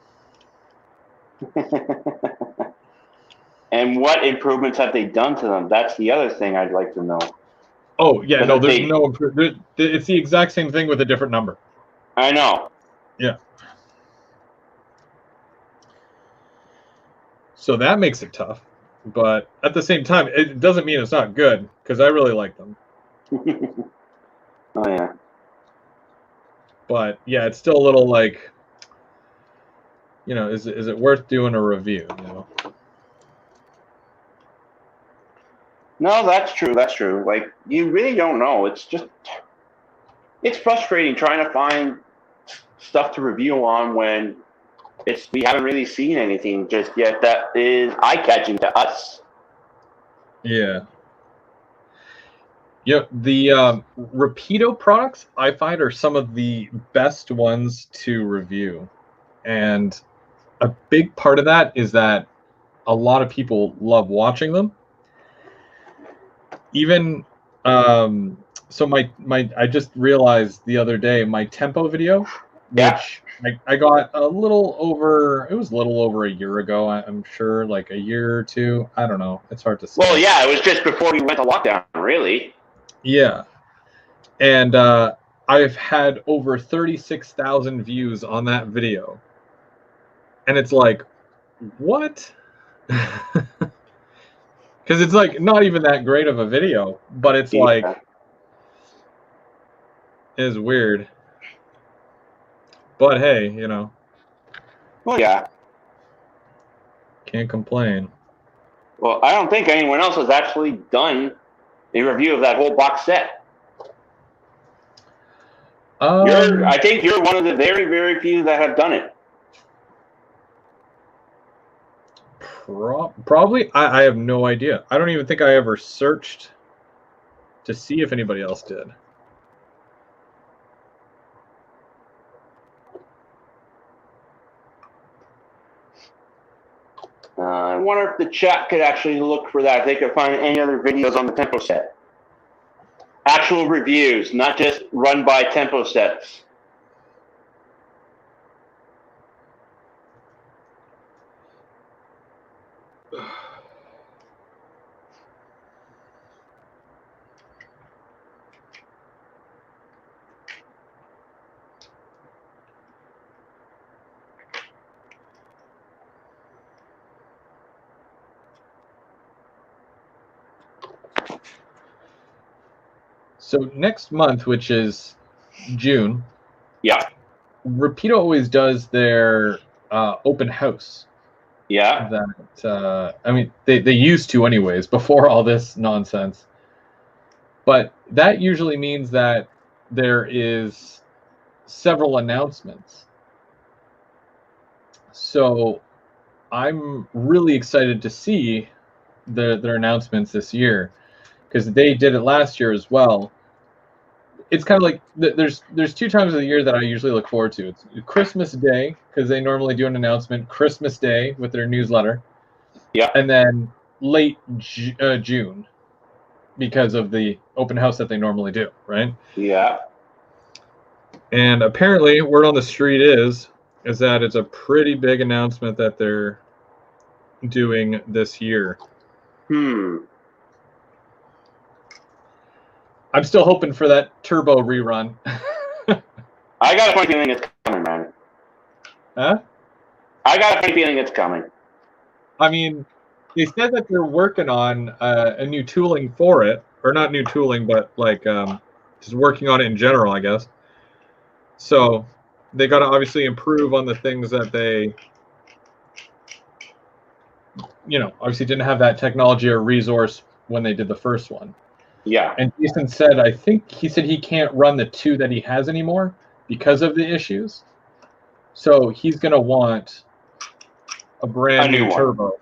And what improvements have they done to them? That's the other thing I'd like to know. Oh, yeah, no, there's no improvement. It's the exact same thing with a different number. I know. Yeah. So that makes it tough. But at the same time, it doesn't mean it's not good, because I really like them. Oh, yeah. But, yeah, it's still a little like, is it worth doing a review, No, that's true. That's true. Like, you really don't know. It's frustrating trying to find stuff to review on when we haven't really seen anything just yet that is eye-catching to us. Yeah. The Rapido products I find are some of the best ones to review. And a big part of that is that a lot of people love watching them. Even so I just realized the other day my tempo video, which I got a little over a year ago, I'm sure, like a year or two. I don't know. It's hard to say. Well, yeah, it was just before we went to lockdown, really. Yeah. And I've had over 36,000 views on that video. And it's like, what? Because it's like not even that great of a video, but it's like, it's weird. But hey, Well, yeah. Can't complain. Well, I don't think anyone else has actually done a review of that whole box set. I think you're one of the very, very few that have done it. Probably. I have no idea. I don't even think I ever searched to see if anybody else did. I wonder if the chat could actually look for that. If they could find any other videos on the tempo set. Actual reviews, not just run by tempo sets. So next month, which is June, yeah, Rapido always does their open house. Yeah. That I mean, they used to anyways before all this nonsense. But that usually means that there is several announcements. So I'm really excited to see their announcements this year, because they did it last year as well. It's kind of like there's 2 times of the year that I usually look forward to. It's Christmas Day, because they normally do an announcement Christmas Day with their newsletter. Yeah. And then late June, because of the open house that they normally do, right? Yeah. And apparently, word on the street is that it's a pretty big announcement that they're doing this year. I'm still hoping for that Turbo rerun. I got a funny feeling it's coming, man. Huh? I got a funny feeling it's coming. I mean, they said that they're working on a new tooling for it, or not new tooling, but like just working on it in general, I guess. So they got to obviously improve on the things that they, obviously didn't have that technology or resource when they did the first one. Yeah. And Jason said, I think he said he can't run the 2 that he has anymore because of the issues. So he's going to want a brand new turbo.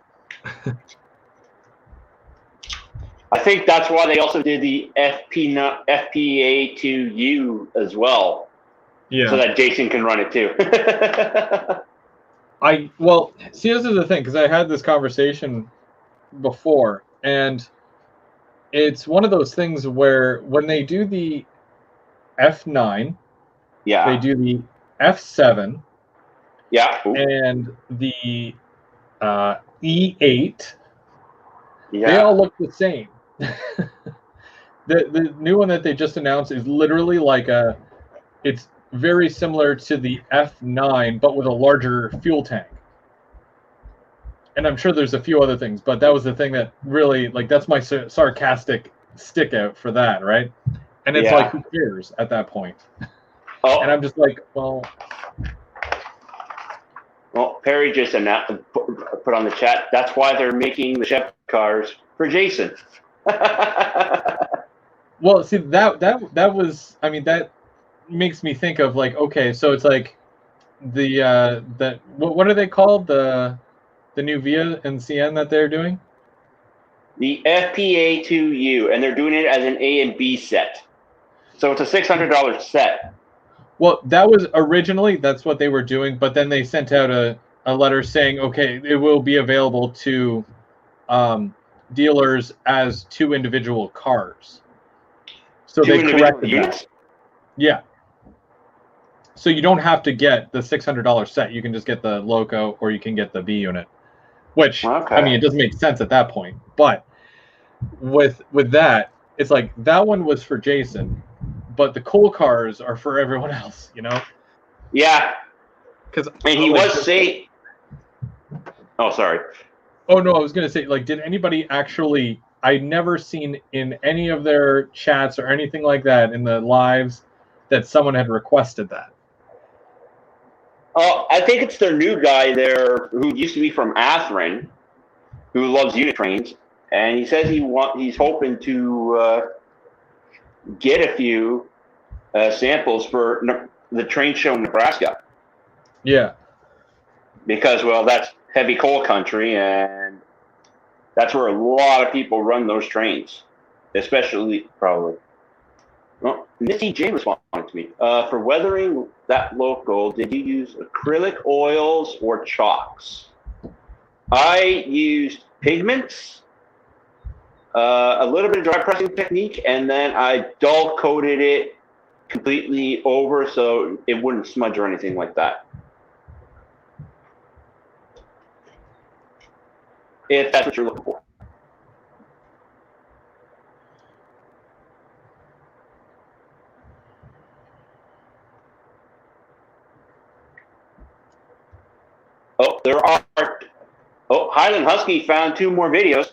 I think that's why they also did the FPA2U as well. Yeah. So that Jason can run it too. See, this is the thing, because I had this conversation before, and it's one of those things where when they do the F9, they do the F7, and the E8, they all look the same. The new one that they just announced is literally like it's very similar to the F9, but with a larger fuel tank. And I'm sure there's a few other things, but that was the thing that really, like, that's my sarcastic stick out for that, right? And it's like, who cares at that point? Oh. And I'm just like, well, Perry just put on the chat, that's why they're making the Chevy cars for Jason. Well, see, that was, I mean, that makes me think of, like, okay, so it's like what are they called? The new Via and CN that they're doing? The FPA2U, and they're doing it as an A and B set. So it's a $600 set. Well, that was originally, that's what they were doing, but then they sent out a letter saying, okay, it will be available to dealers as 2 individual cars. So they corrected that. Yeah. So you don't have to get the $600 set. You can just get the Loco, or you can get the B unit. Which, I mean, it doesn't make sense at that point. But with that, it's like that one was for Jason, but the cool cars are for everyone else, Yeah. Because he was saying. Oh, sorry. Oh, no, I was going to say, like, did anybody actually, I'd never seen in any of their chats or anything like that in the lives that someone had requested that. I think it's their new guy there who used to be from Atherton, who loves unit trains, and he says he's hoping to get a few samples for the train show in Nebraska. Yeah. Because, well, that's heavy coal country, and that's where a lot of people run those trains, especially probably. Well, Missy J responded to me. For weathering that Loco, did you use acrylic oils or chalks? I used pigments, a little bit of dry pressing technique, and then I dull coated it completely over so it wouldn't smudge or anything like that. If that's what you're looking for. Oh, there are. Oh, Highland Husky found 2 more videos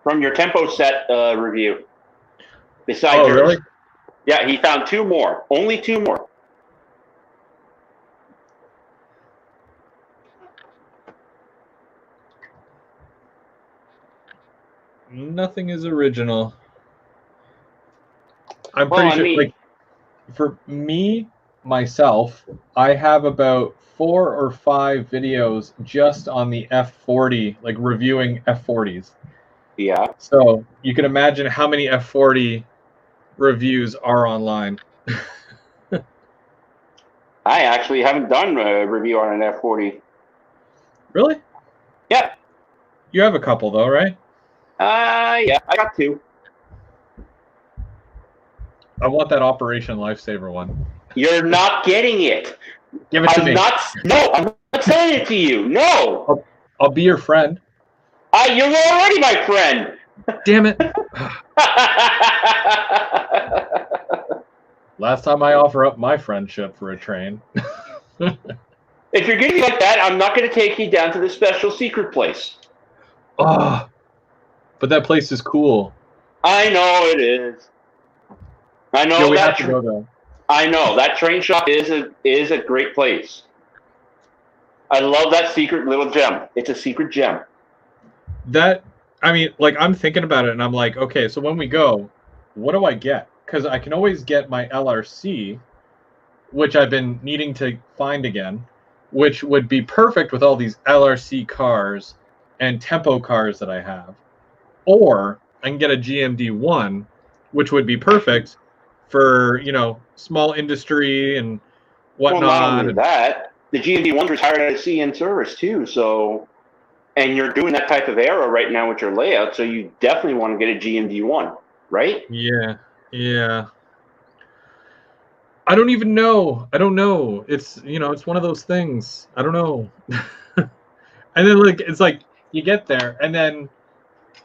from your tempo set review. Besides yours. Really? Yeah, he found 2 more. Only 2 more. Nothing is original. I'm pretty sure, like, for me, myself, I have about 4 or 5 videos just on the F40, like reviewing F40s. Yeah. So you can imagine how many F40 reviews are online. I actually haven't done a review on an F40. Really? Yeah. You have a couple though, right? Yeah, I got 2. I want that Operation Lifesaver one. You're not getting it. Give it to me. No, I'm not sending it to you. No. I'll be your friend. You're already my friend. Damn it. Last time I offer up my friendship for a train. If you're getting like that, I'm not going to take you down to the special secret place. Oh, but that place is cool. I know it is. I know we have to go there. I know that train shop is a great place. I love that secret little gem. It's a secret gem. That, I mean, like, I'm thinking about it, and I'm like, okay, so when we go, what do I get? Because I can always get my LRC, which I've been needing to find again, which would be perfect with all these LRC cars and tempo cars that I have. Or I can get a GMD1, which would be perfect for, small industry and Well, not only whatnot. that, the GMD1 retired out of sea in service too. So, and you're doing that type of aero right now with your layout, so you definitely want to get a GMD1, right? Yeah, yeah. I don't even know. I don't know. It's it's one of those things. I don't know. And then it's like you get there, and then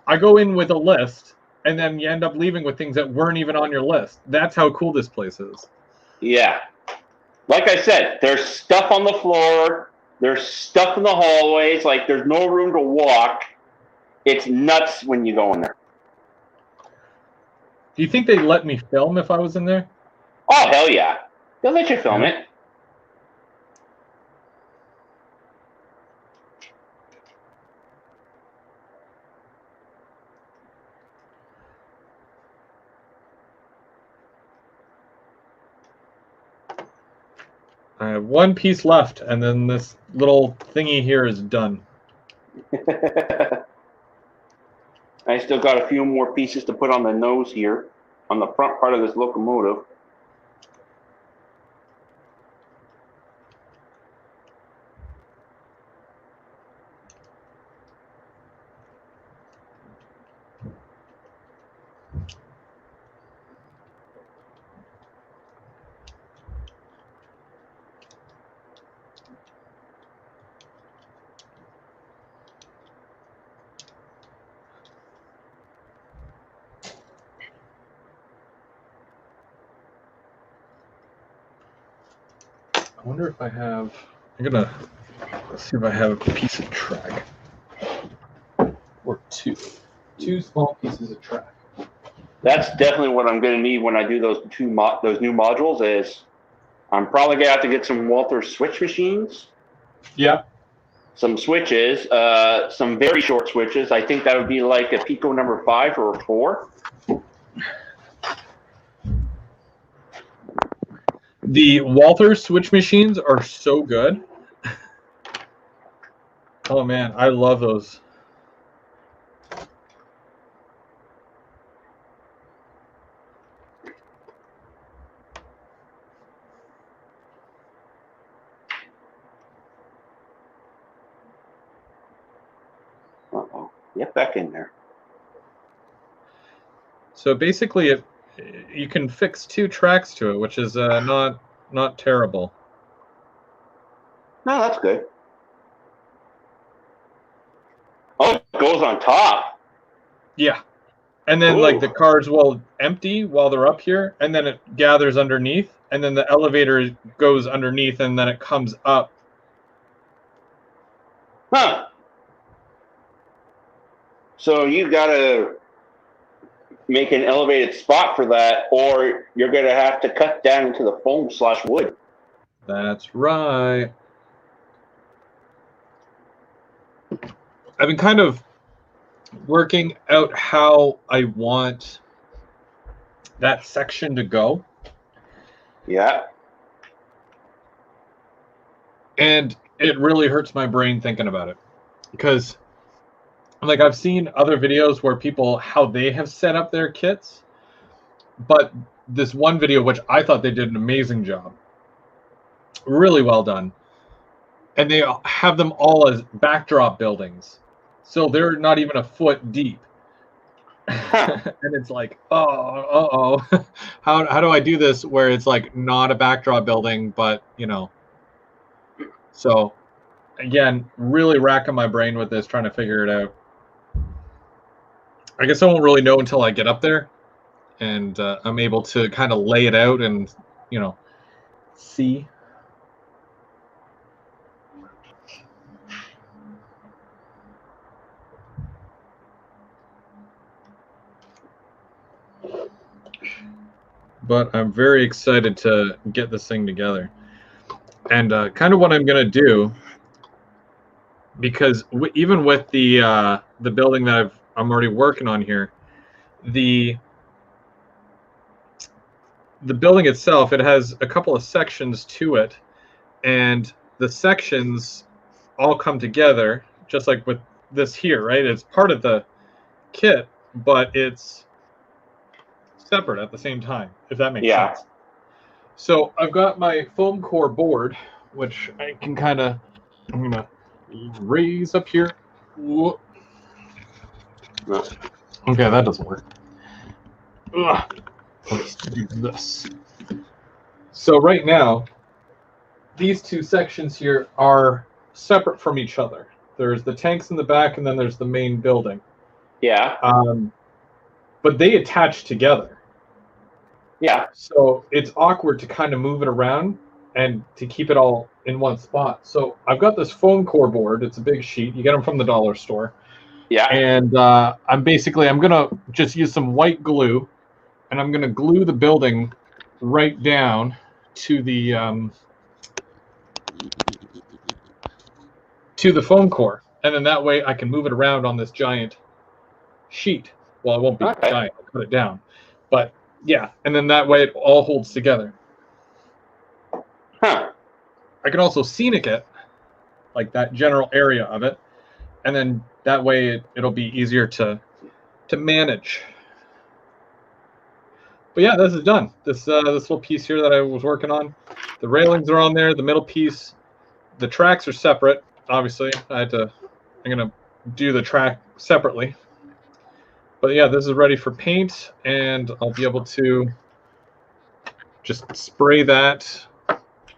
I go in with a list, and then you end up leaving with things that weren't even on your list. That's how cool this place is. Yeah. Like I said, there's stuff on the floor. There's stuff in the hallways. Like there's no room to walk. It's nuts when you go in there. Do you think they'd let me film if I was in there? Oh hell yeah! They'll let you film Yeah. it. I have one piece left, and then this little thingy here is done. I still got a few more pieces to put on the nose here, on the front part of this locomotive. I wonder if I have. I'm gonna see if I have a piece of track or two small pieces of track. That's definitely what I'm going to need when I do those those new modules. Is I'm probably going to have to get some Walther switch machines. Yeah. Some switches, some very short switches. I think that would be like a Pico number 5 or a 4. The Walther switch machines are so good. Oh man, I love those. Uh-oh. Get back in there. So basically, you can fix 2 tracks to it, which is not terrible. No, that's good. Oh, it goes on top. Yeah. And then Ooh. the cars will empty while they're up here, and then it gathers underneath, and then the elevator goes underneath, and then it comes up. Huh. So you got to make an elevated spot for that, or you're going to have to cut down into the foam/wood. That's right. I've been kind of working out how I want that section to go. Yeah. And it really hurts my brain thinking about it. Because I've seen other videos where people how they have set up their kits, but this one video which I thought they did an amazing job. Really well done. And they have them all as backdrop buildings. So they're not even a foot deep. Huh. And it's like, oh, how do I do this where it's like not a backdrop building, but so again, really racking my brain with this, trying to figure it out. I guess I won't really know until I get up there, and I'm able to kind of lay it out and see. but I'm very excited to get this thing together. And kind of what I'm going to do, because even with the building that I'm already working on here, the building itself, it has a couple of sections to it, and the sections all come together, just like with this here, right? It's part of the kit, but it's separate at the same time, if that makes sense. So I've got my foam core board, which I can kind of, I'm going to raise up here. Whoa. No. Okay, that doesn't work. Ugh. Let's do this. So right now, these two sections here are separate from each other. There's the tanks in the back, and then there's the main building. Yeah. But they attach together. Yeah. So it's awkward to kind of move it around and to keep it all in one spot. So I've got this foam core board. It's a big sheet. You get them from the dollar store. Yeah. And I'm going to just use some white glue, and I'm going to glue the building right down to the foam core. And then that way I can move it around on this giant sheet. Well, it won't be giant. I'll cut it down. But yeah, and then that way it all holds together. Huh. I can also scenic it, like that general area of it, and then that way it'll be easier to manage. But yeah, this is done. This little piece here that I was working on, the railings are on there. The middle piece, the tracks are separate. Obviously, I'm gonna do the track separately. But yeah, this is ready for paint, and I'll be able to just spray that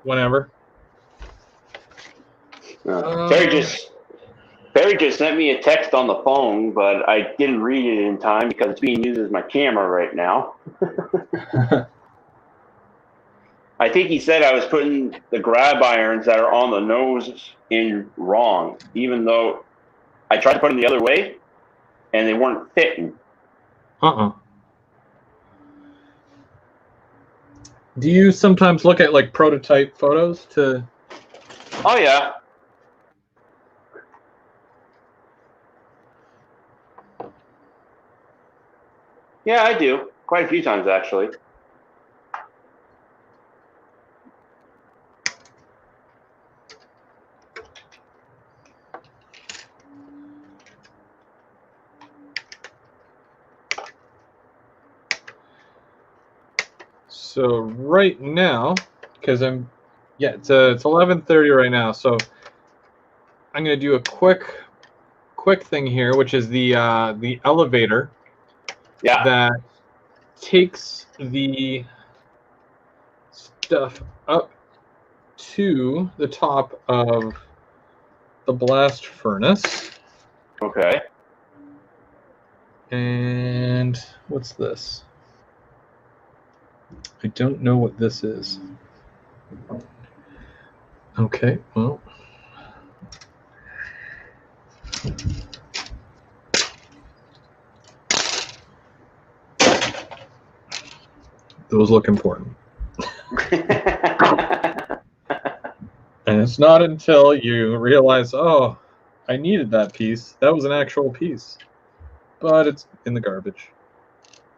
whenever. Barry just sent me a text on the phone, but I didn't read it in time because it's being used as my camera right now. I think he said I was putting the grab irons that are on the nose in wrong, even though I tried to put them the other way, and they weren't fitting. Do you sometimes look at like prototype photos to? Oh yeah. Yeah, I do. Quite a few times, actually. So right now, because it's 11:30 right now, so I'm gonna do a quick thing here, which is the elevator. Yeah. That takes the stuff up to the top of the blast furnace. Okay. And what's this? I don't know what this is. Okay, well. Those look important. And it's not until you realize, oh, I needed that piece. That was an actual piece. But it's in the garbage.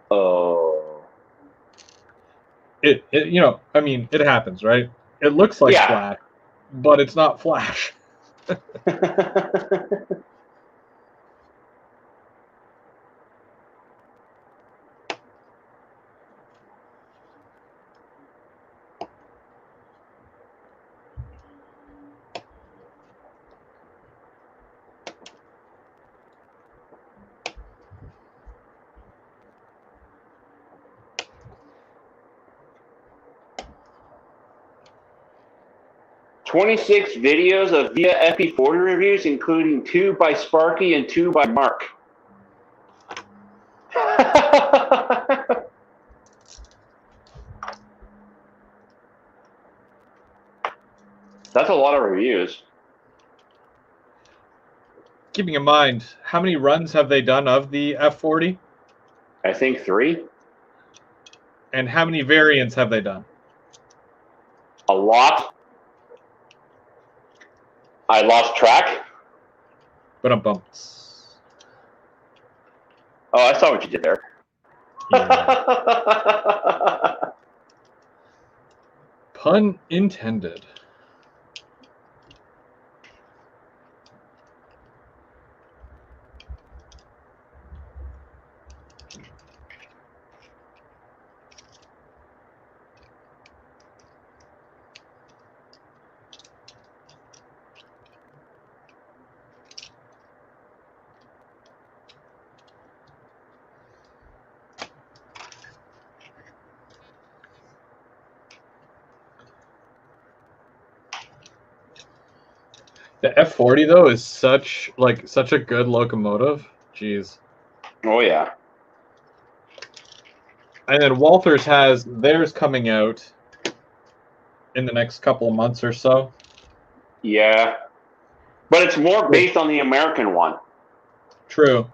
Oh. It it happens, right? It looks like Flash, but it's not Flash. "26 videos of Via FP40 reviews, including 2 by Sparky and 2 by Mark." That's a lot of reviews. Keeping in mind, how many runs have they done of the F40? I think 3. And how many variants have they done? A lot. I lost track. Bumps. Oh, I saw what you did there. Yeah. Pun intended. The F40 though is such a good locomotive. Jeez. Oh yeah. And then Walters has theirs coming out in the next couple of months or so. Yeah. But it's more based on the American one. True.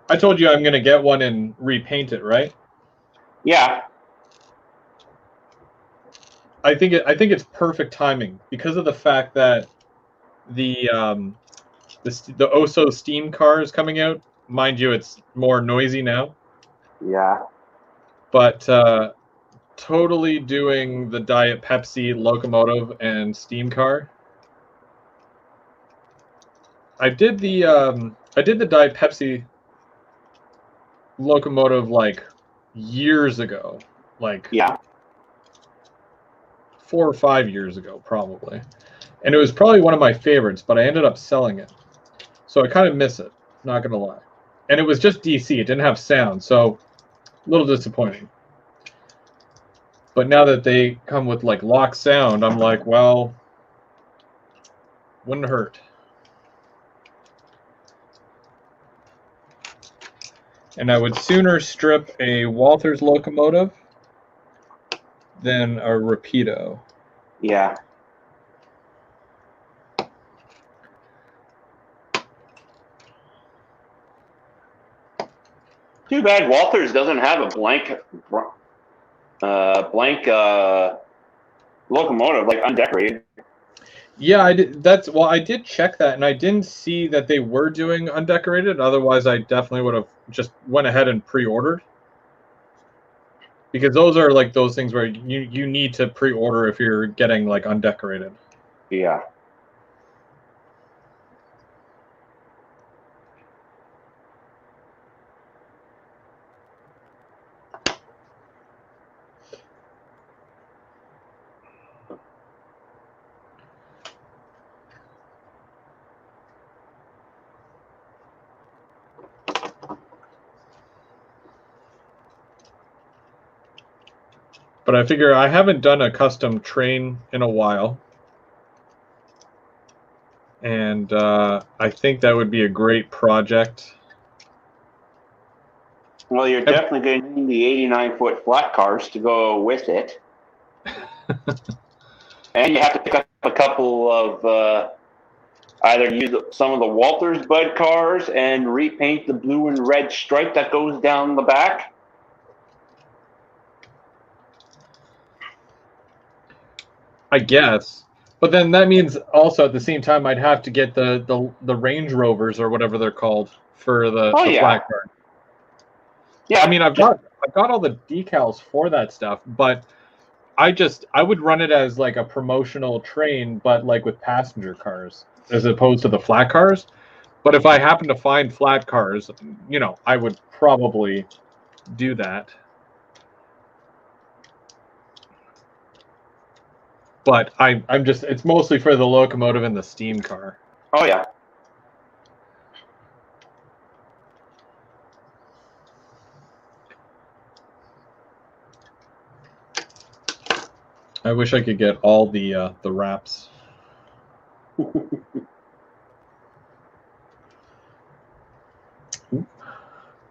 I told you I'm going to get one and repaint it, right? Yeah. I think it's perfect timing because of the fact that the Oso steam car is coming out. Mind you, it's more noisy now. Yeah. But totally doing the Diet Pepsi locomotive and steam car. I did the Diet Pepsi locomotive like years ago, like 4 or 5 years ago, probably. And it was probably one of my favorites, but I ended up selling it. So I kind of miss it, not going to lie. And it was just DC. It didn't have sound, so a little disappointing. But now that they come with like lock sound, I'm like, well, wouldn't hurt. And I would sooner strip a Walters locomotive than a Rapido. Yeah. Too bad Walters doesn't have a blank locomotive, like undecorated. Yeah, I did. I did check that, and I didn't see that they were doing undecorated. Otherwise, I definitely would have just went ahead and pre-ordered. Because those are like those things where you need to pre-order if you're getting like undecorated. Yeah. But I figure I haven't done a custom train in a while. And I think that would be a great project. Well, you're definitely going to need the 89-foot flat cars to go with it. And you have to pick up a couple of either use some of the Walters Bud cars and repaint the blue and red stripe that goes down the back. I guess. But then that means also at the same time I'd have to get the Range Rovers or whatever they're called for the flat car. Yeah. I mean, I've got all the decals for that stuff, but I would run it as like a promotional train, but like with passenger cars as opposed to the flat cars. But if I happen to find flat cars, I would probably do that. But it's mostly for the locomotive and the steam car. Oh, yeah. I wish I could get all the wraps.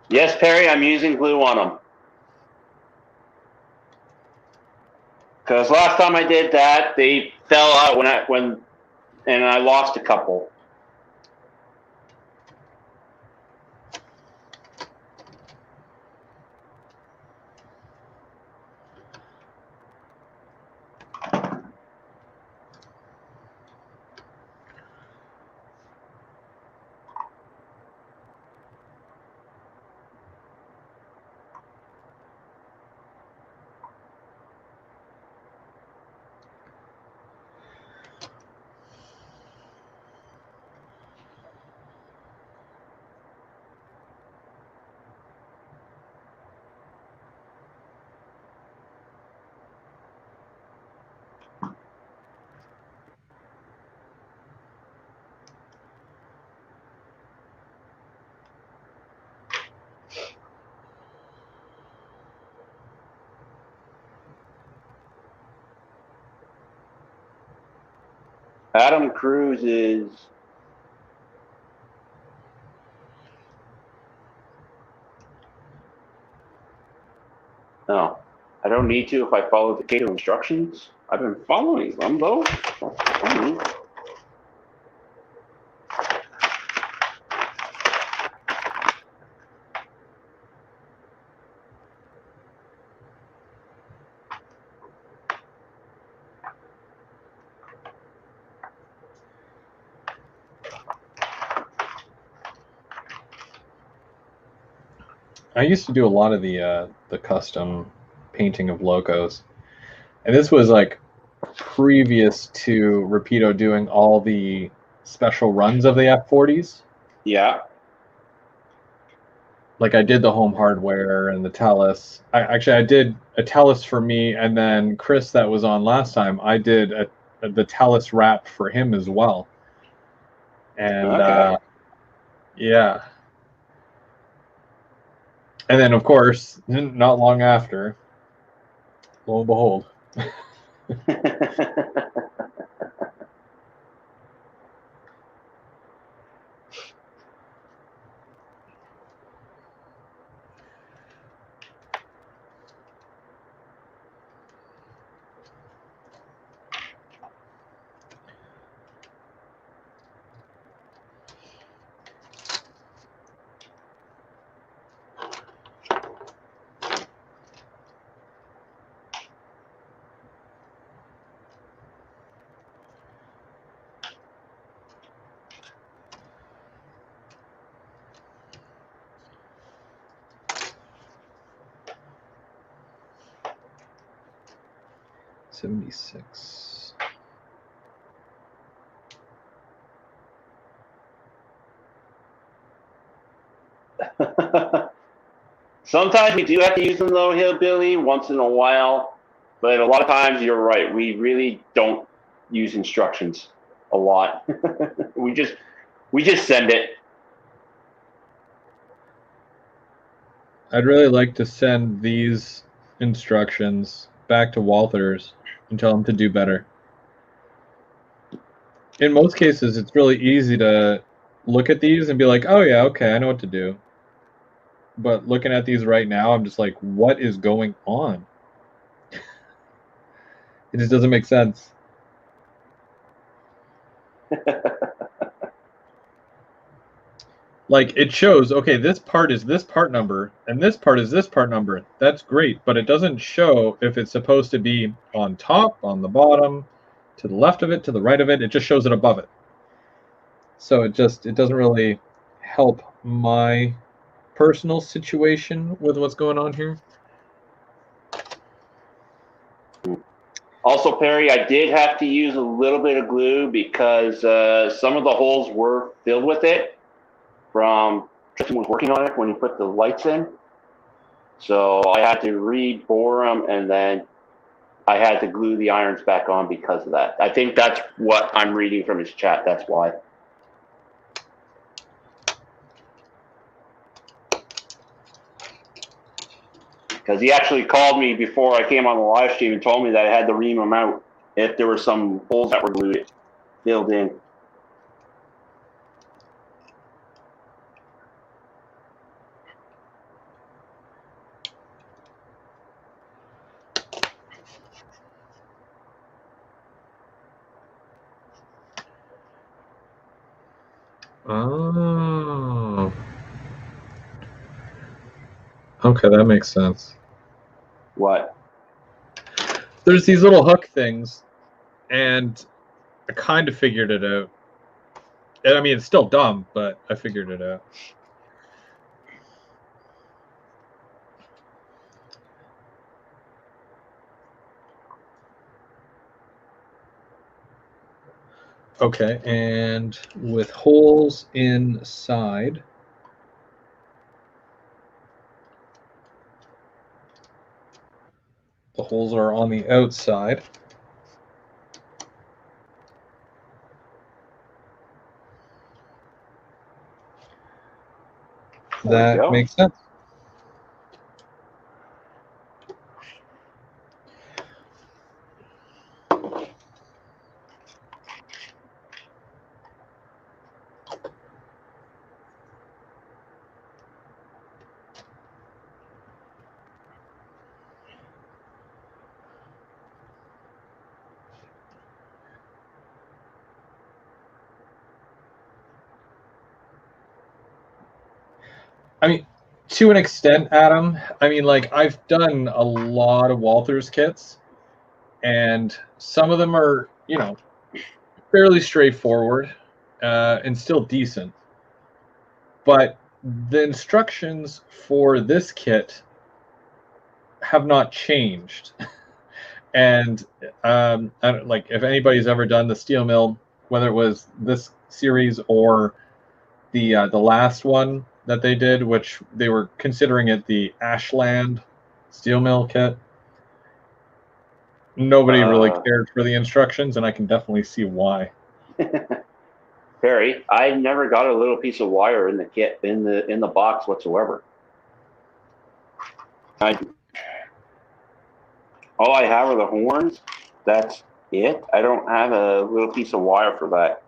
Yes, Perry, I'm using glue on them. Because last time I did that, they fell out and I lost a couple. Adam Cruz is. No, I don't need to if I follow the Cato instructions. I've been following them though. I used to do a lot of the custom painting of locos, and this was like previous to Rapido doing all the special runs of the F40s. Yeah. Like I did the Home Hardware and the Tellus. I did a Tellus for me, and then Chris that was on last time, I did the Tellus wrap for him as well. And Okay. yeah. And then, of course, not long after, lo and behold. 76. Sometimes we do have to use them though, Hillbilly, once in a while. But a lot of times you're right. We really don't use instructions a lot. we just send it. I'd really like to send these instructions back to Walters and tell him to do better. In most cases, it's really easy to look at these and be like, oh yeah, okay, I know what to do. But looking at these right now, I'm just like, what is going on? It just doesn't make sense. Like, it shows, okay, this part is this part number, and this part is this part number. That's great, but it doesn't show if it's supposed to be on top, on the bottom, to the left of it, to the right of it. It just shows it above it. So it doesn't really help my personal situation with what's going on here. Also, Perry, I did have to use a little bit of glue because some of the holes were filled with it from Tristan was working on it when he put the lights in. So I had to re-bore them, and then I had to glue the irons back on because of that. I think that's what I'm reading from his chat. That's why. Because he actually called me before I came on the live stream and told me that I had to ream them out if there were some holes that were glued filled in. Oh. Okay, that makes sense. What? There's these little hook things, and I kind of figured it out. And I mean, it's still dumb, but I figured it out. Okay, and with holes inside, the holes are on the outside. That makes sense. I mean, to an extent, Adam. I mean, like, I've done a lot of Walther's kits, and some of them are, you know, fairly straightforward and still decent. But the instructions for this kit have not changed. And I don't, like, if anybody's ever done the steel mill, whether it was this series or the last one that they did, which they were considering it the Ashland steel mill kit, nobody really cared for the instructions, and I can definitely see why. Perry, I never got a little piece of wire in the kit in the box whatsoever. All I have are the horns. That's it. I don't have a little piece of wire for that.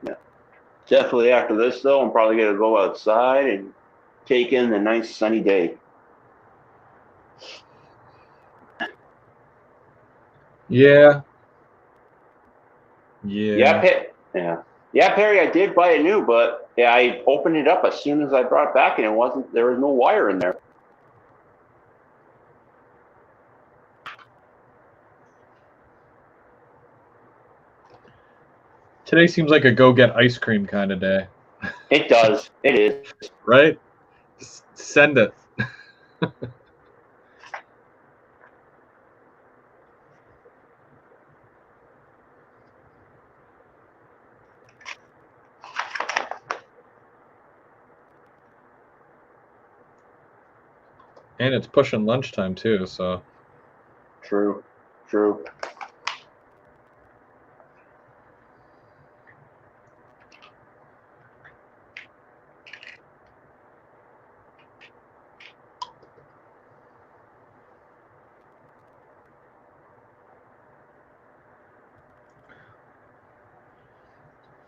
Yeah. Definitely after this, though, I'm probably going to go outside and take in the nice sunny day. Yeah. Yeah, Perry, I did buy it new, but yeah, I opened it up as soon as I brought it back, and there was no wire in there. Today seems like a go get ice cream kind of day. It does. It is. Right? Just send it. And it's pushing lunchtime too, so. True.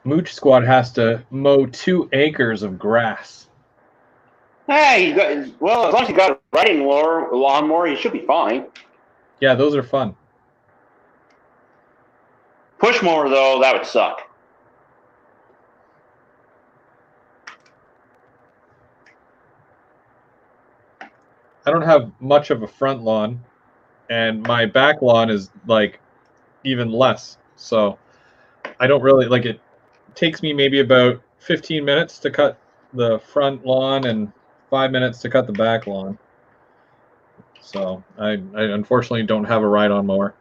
Mooch Squad has to mow 2 acres of grass. Hey, as long as you got a riding lawnmower, you should be fine. Yeah, those are fun. Push mower, though, that would suck. I don't have much of a front lawn, and my back lawn is like even less. So I don't really like it. Takes me maybe about 15 minutes to cut the front lawn and 5 minutes to cut the back lawn. So I unfortunately don't have a ride-on mower.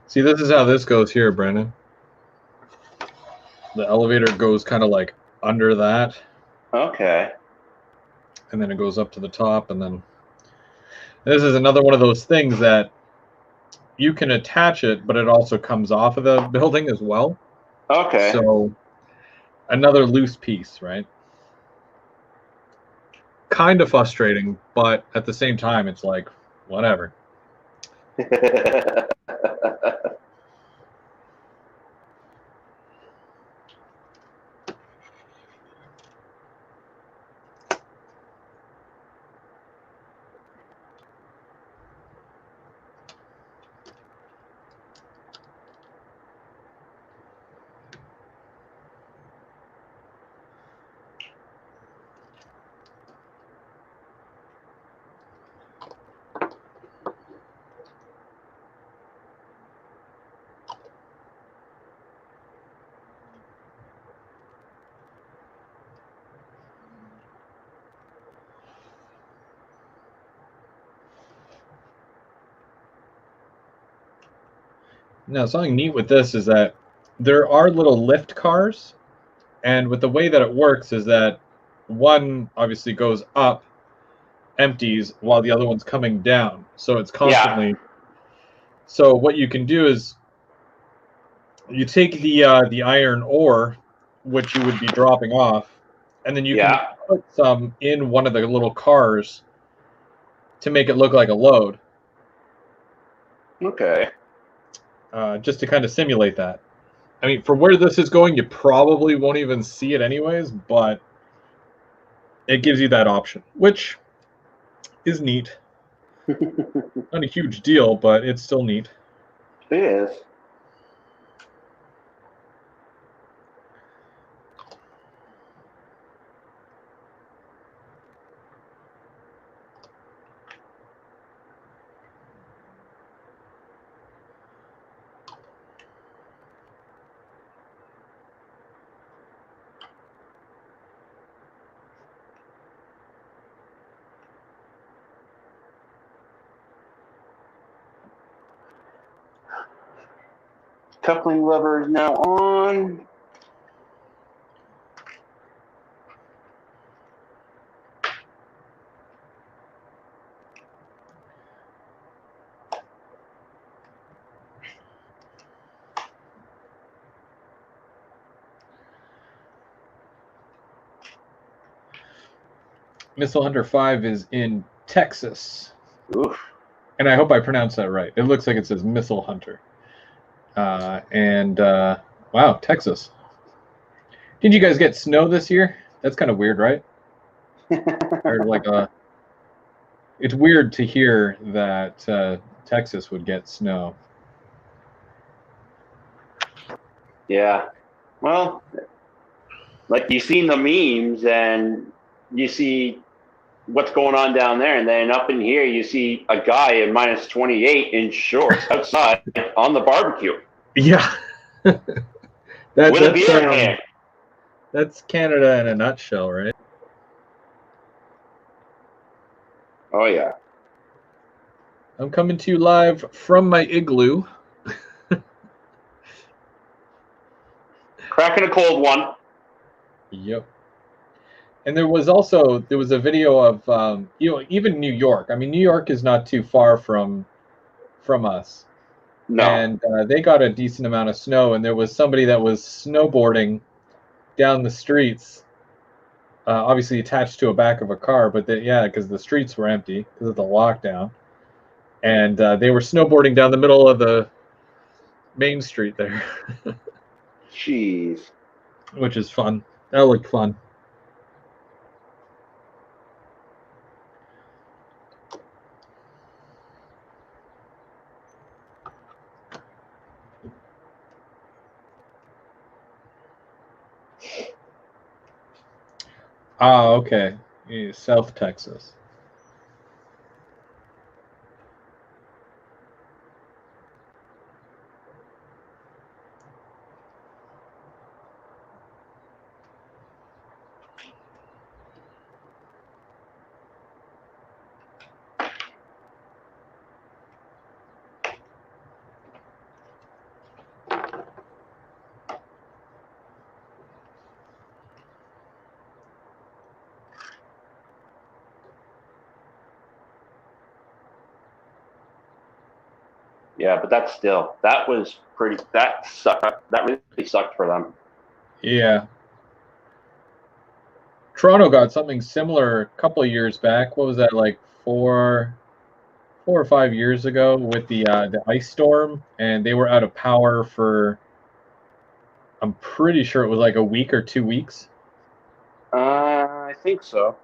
See, this is how this goes here, Brandon. The elevator goes kind of like under that. Okay. And then it goes up to the top, and then this is another one of those things that you can attach it, but it also comes off of the building as well. Okay. So another loose piece, right? Kind of frustrating, but at the same time, it's like, whatever. Now, something neat with this is that there are little lift cars, and with the way that it works is that one obviously goes up, empties, while the other one's coming down. So it's constantly. Yeah. So what you can do is you take the iron ore, which you would be dropping off, and then you can Yeah. put some in one of the little cars to make it look like a load, Okay. just to kind of simulate that. I mean, for where this is going, you probably won't even see it anyways, but it gives you that option, which is neat. Not a huge deal, but it's still neat. It is. Coupling lever is now on. Missile Hunter 5 is in Texas. Oof. And I hope I pronounced that right. It looks like it says Missile Hunter. Wow, Texas. Did you guys get snow this year? That's kind of weird, right? Or like it's weird to hear that Texas would get snow. Yeah. Well, like you've seen the memes and you see what's going on down there, and then up in here you see a guy in minus 28 in shorts outside on the barbecue. Yeah. With a beer in hand. That's Canada in a nutshell, right? Oh, yeah. I'm coming to you live from my igloo. Cracking a cold one. Yep. And there was a video of even New York. I mean, New York is not too far from us. No. And they got a decent amount of snow, and there was somebody that was snowboarding down the streets, obviously attached to a back of a car, but because the streets were empty because of the lockdown, and they were snowboarding down the middle of the main street there. Jeez. Which is fun. That looked fun. Okay. South Texas. Yeah, but that sucked. That really sucked for them. Yeah. Toronto got something similar a couple of years back. What was that, like 4 or 5 years ago with the ice storm, and they were out of power for, I'm pretty sure it was like a week or 2 weeks. I think so.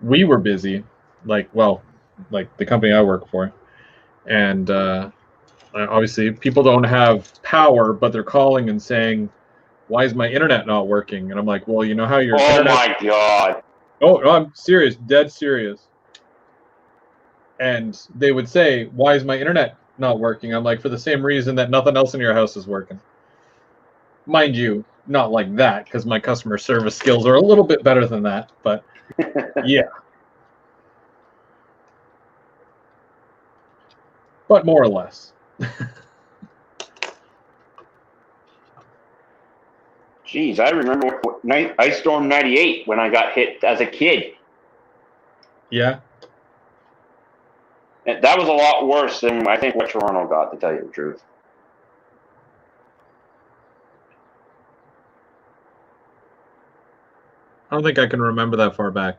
We were busy, like the company I work for, and obviously people don't have power, but they're calling and saying, why is my internet not working? And I'm like, well, you know how your internet... my God. Oh, no, I'm serious, dead serious. And they would say, why is my internet not working? I'm like, for the same reason that nothing else in your house is working. Mind you, not like that, because my customer service skills are a little bit better than that, but yeah. But more or less. Jeez, I remember Ice Storm 98 when I got hit as a kid. Yeah. And that was a lot worse than I think what Toronto got, to tell you the truth. I don't think I can remember that far back.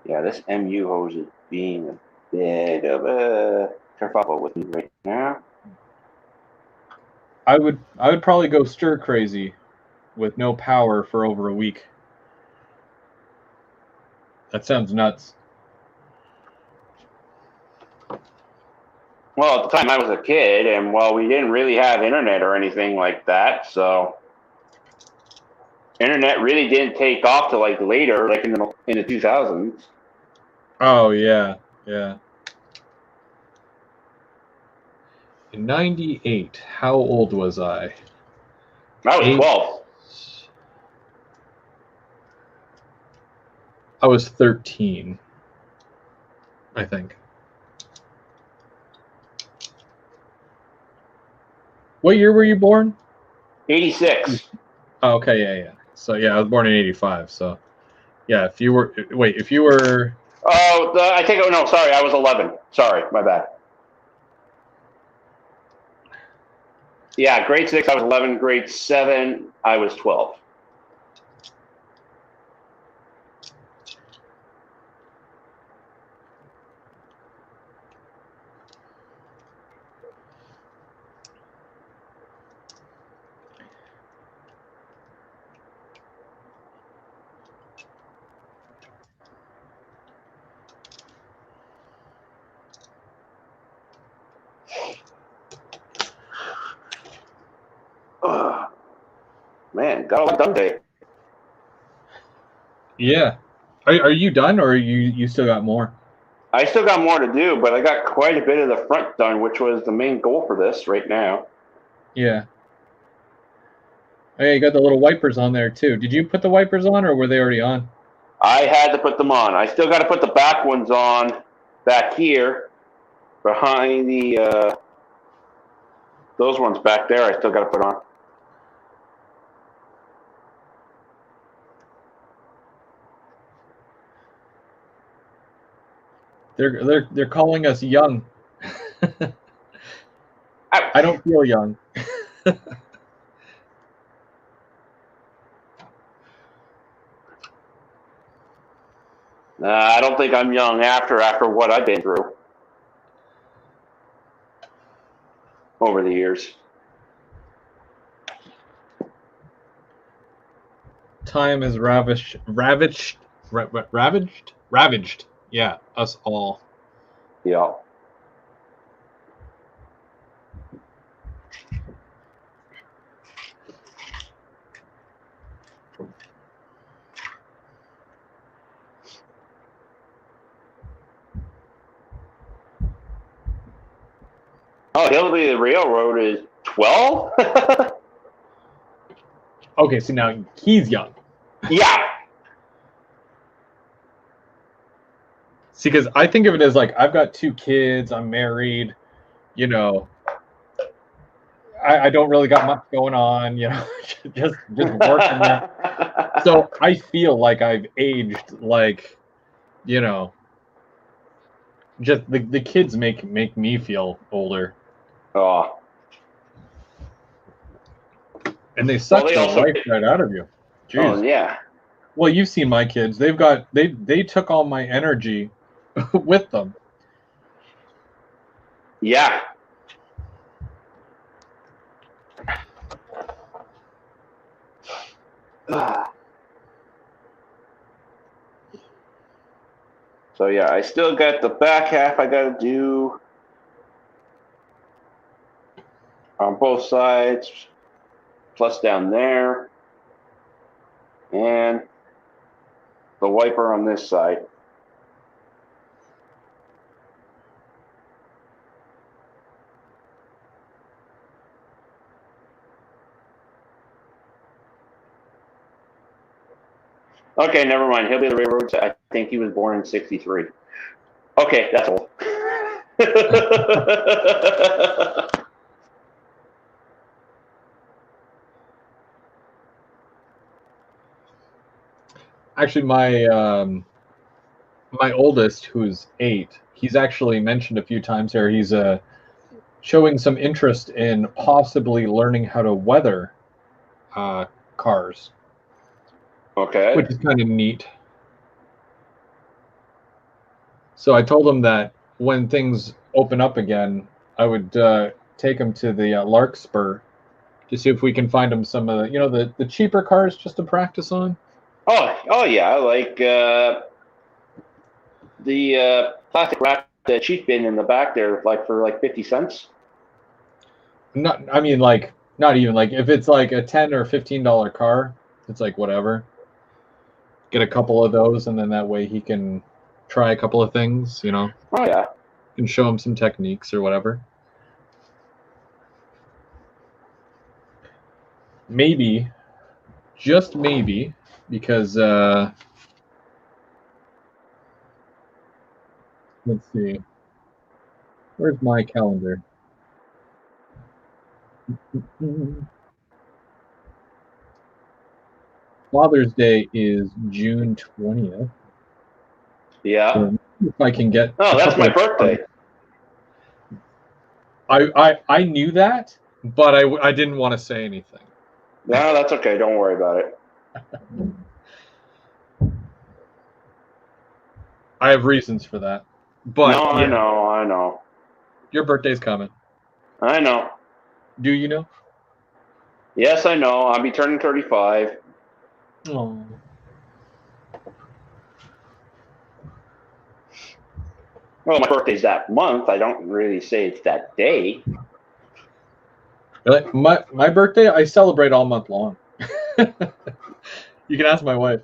Yeah, this MU hose is being a bit of a kerfuffle with me right now. I would probably go stir crazy with no power for over a week. That sounds nuts. Well, at the time I was a kid, and we didn't really have internet or anything like that, so internet really didn't take off till like later, like in the 2000s. Oh yeah, yeah. In '98, how old was I? I was 12. I was 13, I think. What year were you born? 86. Oh, okay, yeah. So yeah, I was born in '85. So yeah, if you were Oh, no, sorry, I was 11. Sorry, my bad. Yeah, grade 6, I was 11. Grade 7, I was 12. Ugh. Man, got a lot done today. Yeah. Are you done, or you still got more? I still got more to do, but I got quite a bit of the front done, which was the main goal for this right now. Yeah. Oh, yeah, you got the little wipers on there too. Did you put the wipers on, or were they already on? I had to put them on. I still got to put the back ones on back here behind those ones back there. I still got to put on. They're calling us young. I don't feel young. I don't think I'm young after what I've been through over the years. Time has ravaged. Yeah, us all. Yeah. Oh, Hillbilly the Railroad is 12? Okay, so now he's young. Yeah. See, because I think of it as like I've got 2 kids, I'm married, you know, I don't really got much going on, you know, just working there. So I feel like I've aged, like, you know, just the kids make me feel older, Oh. and they suck They the also. life right out of you. Oh Jeez. yeah. Well, you've seen my kids. They took all my energy with them. Yeah. So yeah, I still got the back half I got to do on both sides, plus down there, and the wiper on this side. Okay, never mind. He'll be the railroads. I think he was born in '63. Okay, that's old. Actually, my oldest, who's 8, he's actually mentioned a few times here. He's showing some interest in possibly learning how to weather cars, Okay. which is kind of neat. So I told him that when things open up again, I would take him to the Larkspur to see if we can find him some of the cheaper cars just to practice on. Oh yeah, like the plastic wrap the cheap bin in the back there, like for like 50 cents. Not, I mean, like not even like if it's like a $10 or $15 car, it's like whatever. Get a couple of those, and then that way he can try a couple of things, Oh yeah. and show him some techniques or whatever. Maybe, just maybe, because let's see, where's my calendar? Father's Day is June 20th. Yeah. So if I can get. Oh, that's my birthday. I knew that, but I didn't want to say anything. No, that's okay. Don't worry about it. I have reasons for that. But no, yeah, I know. Your birthday's coming. I know. Do you know? Yes, I know. I'll be turning 35. Oh. Well, my birthday's that month. I don't really say it's that day. Really? My birthday, I celebrate all month long. You can ask my wife.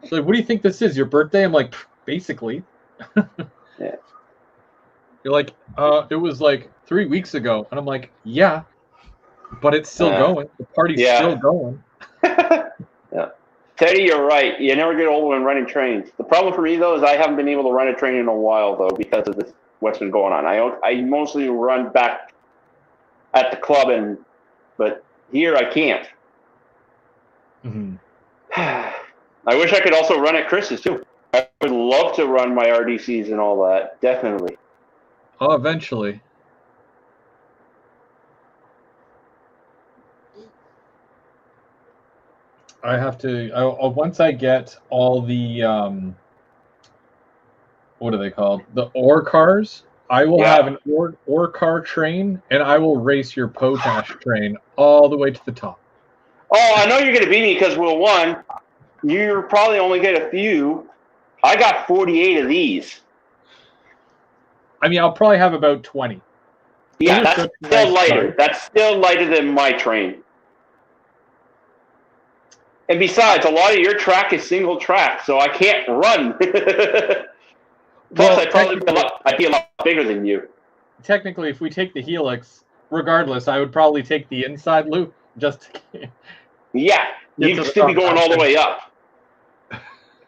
She's like, what do you think this is? Your birthday? I'm like, basically. Yeah. You're like, it was like 3 weeks ago. And I'm like, yeah, but it's still going. The party's still going. Yeah. Teddy, you're right. You never get old when running trains. The problem for me, though, is I haven't been able to run a train in a while, though, because of this, what's been going on. I mostly run back at the club, but here I can't. Mm-hmm. I wish I could also run at Chris's, too. I would love to run my RDCs and all that. Definitely. Oh, eventually. I have to. Once I get all the what are they called? The ore cars. I will have an ore car train, and I will race your potash train all the way to the top. Oh, I know you're going to beat me because, well, one, you probably only get a few. I got 48 of these. I mean, I'll probably have about 20. Yeah, that's still lighter. That's still lighter than my train. And besides, a lot of your track is single track, so I can't run. Plus, I'd be a lot bigger than you. Technically, if we take the helix, regardless, I would probably take the inside loop just to yeah, you'd still be going all the way up.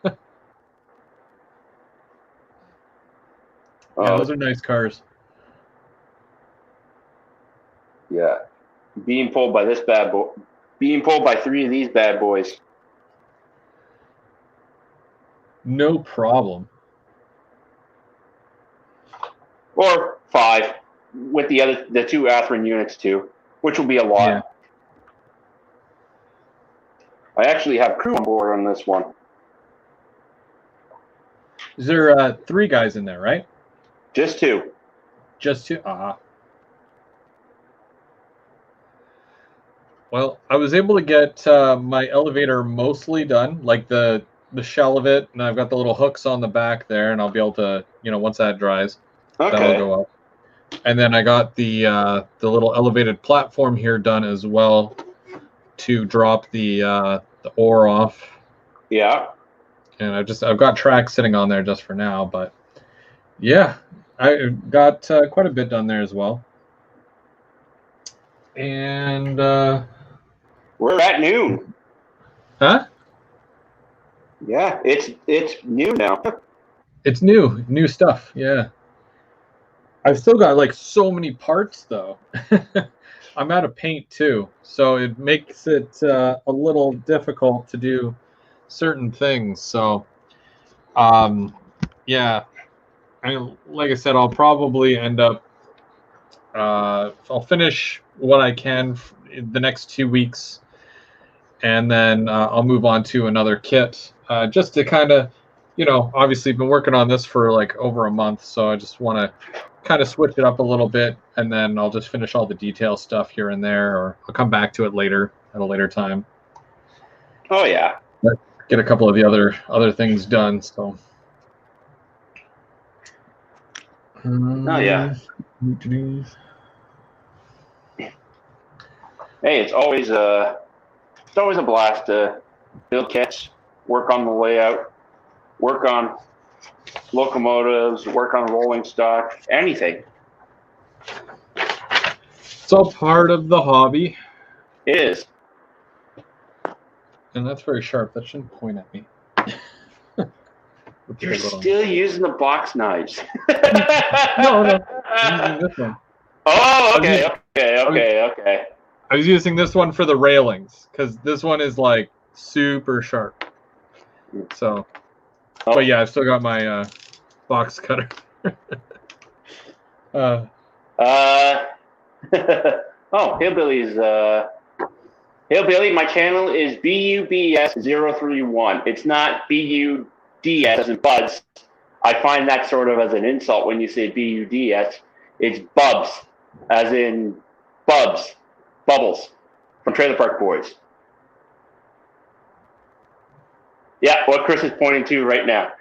Yeah, those are nice cars. Yeah. Being pulled by this bad boy. Being pulled by 3 of these bad boys. No problem. Or 5 with the 2 Atherin units too, which will be a lot. Yeah. I actually have crew on board on this one. Is there 3 guys in there, right? Just 2. Just 2? Well, I was able to get my elevator mostly done, like the shell of it, and I've got the little hooks on the back there, and I'll be able to, once that dries, that'll go up. And then I got the little elevated platform here done as well to drop the ore off. Yeah. And I've got tracks sitting on there just for now, but yeah, I got quite a bit done there as well. And We're at noon. Huh? Yeah, it's new now. It's new stuff. Yeah. I've still got like so many parts though. I'm out of paint too, so it makes it a little difficult to do certain things. So, yeah, like I said, I'll probably end up. I'll finish what I can in the next 2 weeks, and then I'll move on to another kit. Just to kind of, obviously been working on this for like over a month, so I just want to kind of switch it up a little bit, and then I'll just finish all the detail stuff here and there, or I'll come back to it later at a later time. Oh yeah. But get a couple of the other things done. So. Oh yeah. Hey, it's always a blast to build kits, work on the layout, work on locomotives, work on rolling stock, anything. It's all part of the hobby. It is. And that's very sharp. That shouldn't point at me. You're still using the box knives. No. I'm using this one. Oh, okay. I was using this one for the railings because this one is like super sharp. So, but yeah, I've still got my box cutter. Oh, Hillbilly's. Hillbilly, my channel is BUBS031. It's not BUDS as in buds. I find that sort of as an insult when you say BUDS. It's Bubs, as in Bubs, Bubbles, from Trailer Park Boys. Yeah, what Chris is pointing to right now.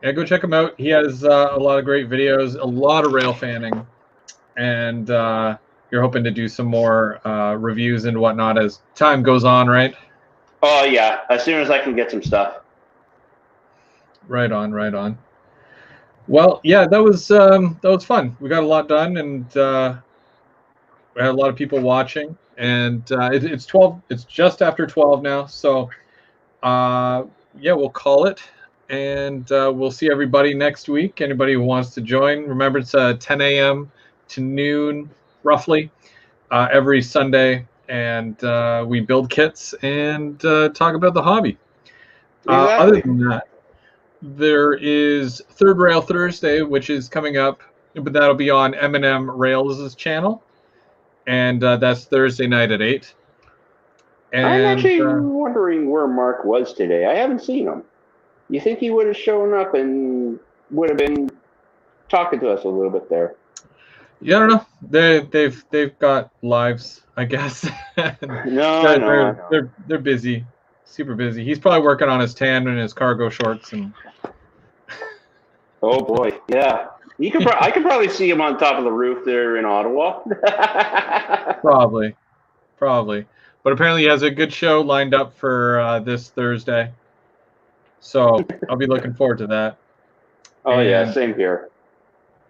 Yeah, go check him out. He has a lot of great videos, a lot of rail fanning, and you're hoping to do some more reviews and whatnot as time goes on, right? Oh yeah, as soon as I can get some stuff. Right on. Well, yeah, that was fun. We got a lot done, and we had a lot of people watching. And it's 12. It's just after 12 now. So, yeah, we'll call it, and we'll see everybody next week. Anybody who wants to join, remember it's 10 a.m. to noon, roughly, every Sunday, and we build kits and talk about the hobby. Exactly. Other than that, there is Third Rail Thursday, which is coming up, but that'll be on M&M Rails' channel, and that's Thursday night at 8. And, I'm actually wondering where Mark was today. I haven't seen him. You think he would have shown up and would have been talking to us a little bit there? Yeah, I don't know. They've got lives, I guess. They're busy, super busy. He's probably working on his tan and his cargo shorts and. Oh boy, yeah. I could probably see him on top of the roof there in Ottawa. Probably. But apparently he has a good show lined up for this Thursday. So I'll be looking forward to that. Oh yeah, same here.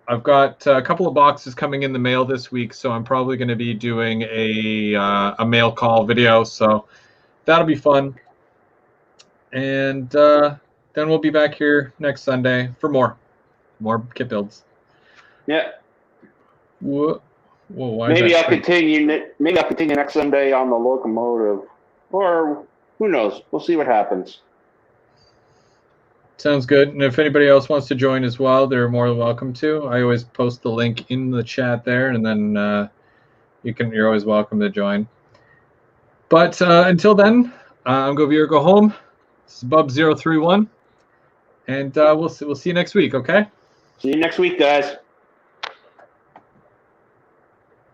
I've got a couple of boxes coming in the mail this week, so I'm probably going to be doing a mail call video. So that'll be fun. And then we'll be back here next Sunday for more kit builds. Yeah. Whoa, maybe I'll continue next Sunday on the locomotive, or who knows? We'll see what happens. Sounds good. And if anybody else wants to join as well, they're more than welcome to. I always post the link in the chat there, and then you're always welcome to join. But until then, I'm Go Viewer Go Home. This is Bub031, and we'll see you next week. Okay. See you next week, guys.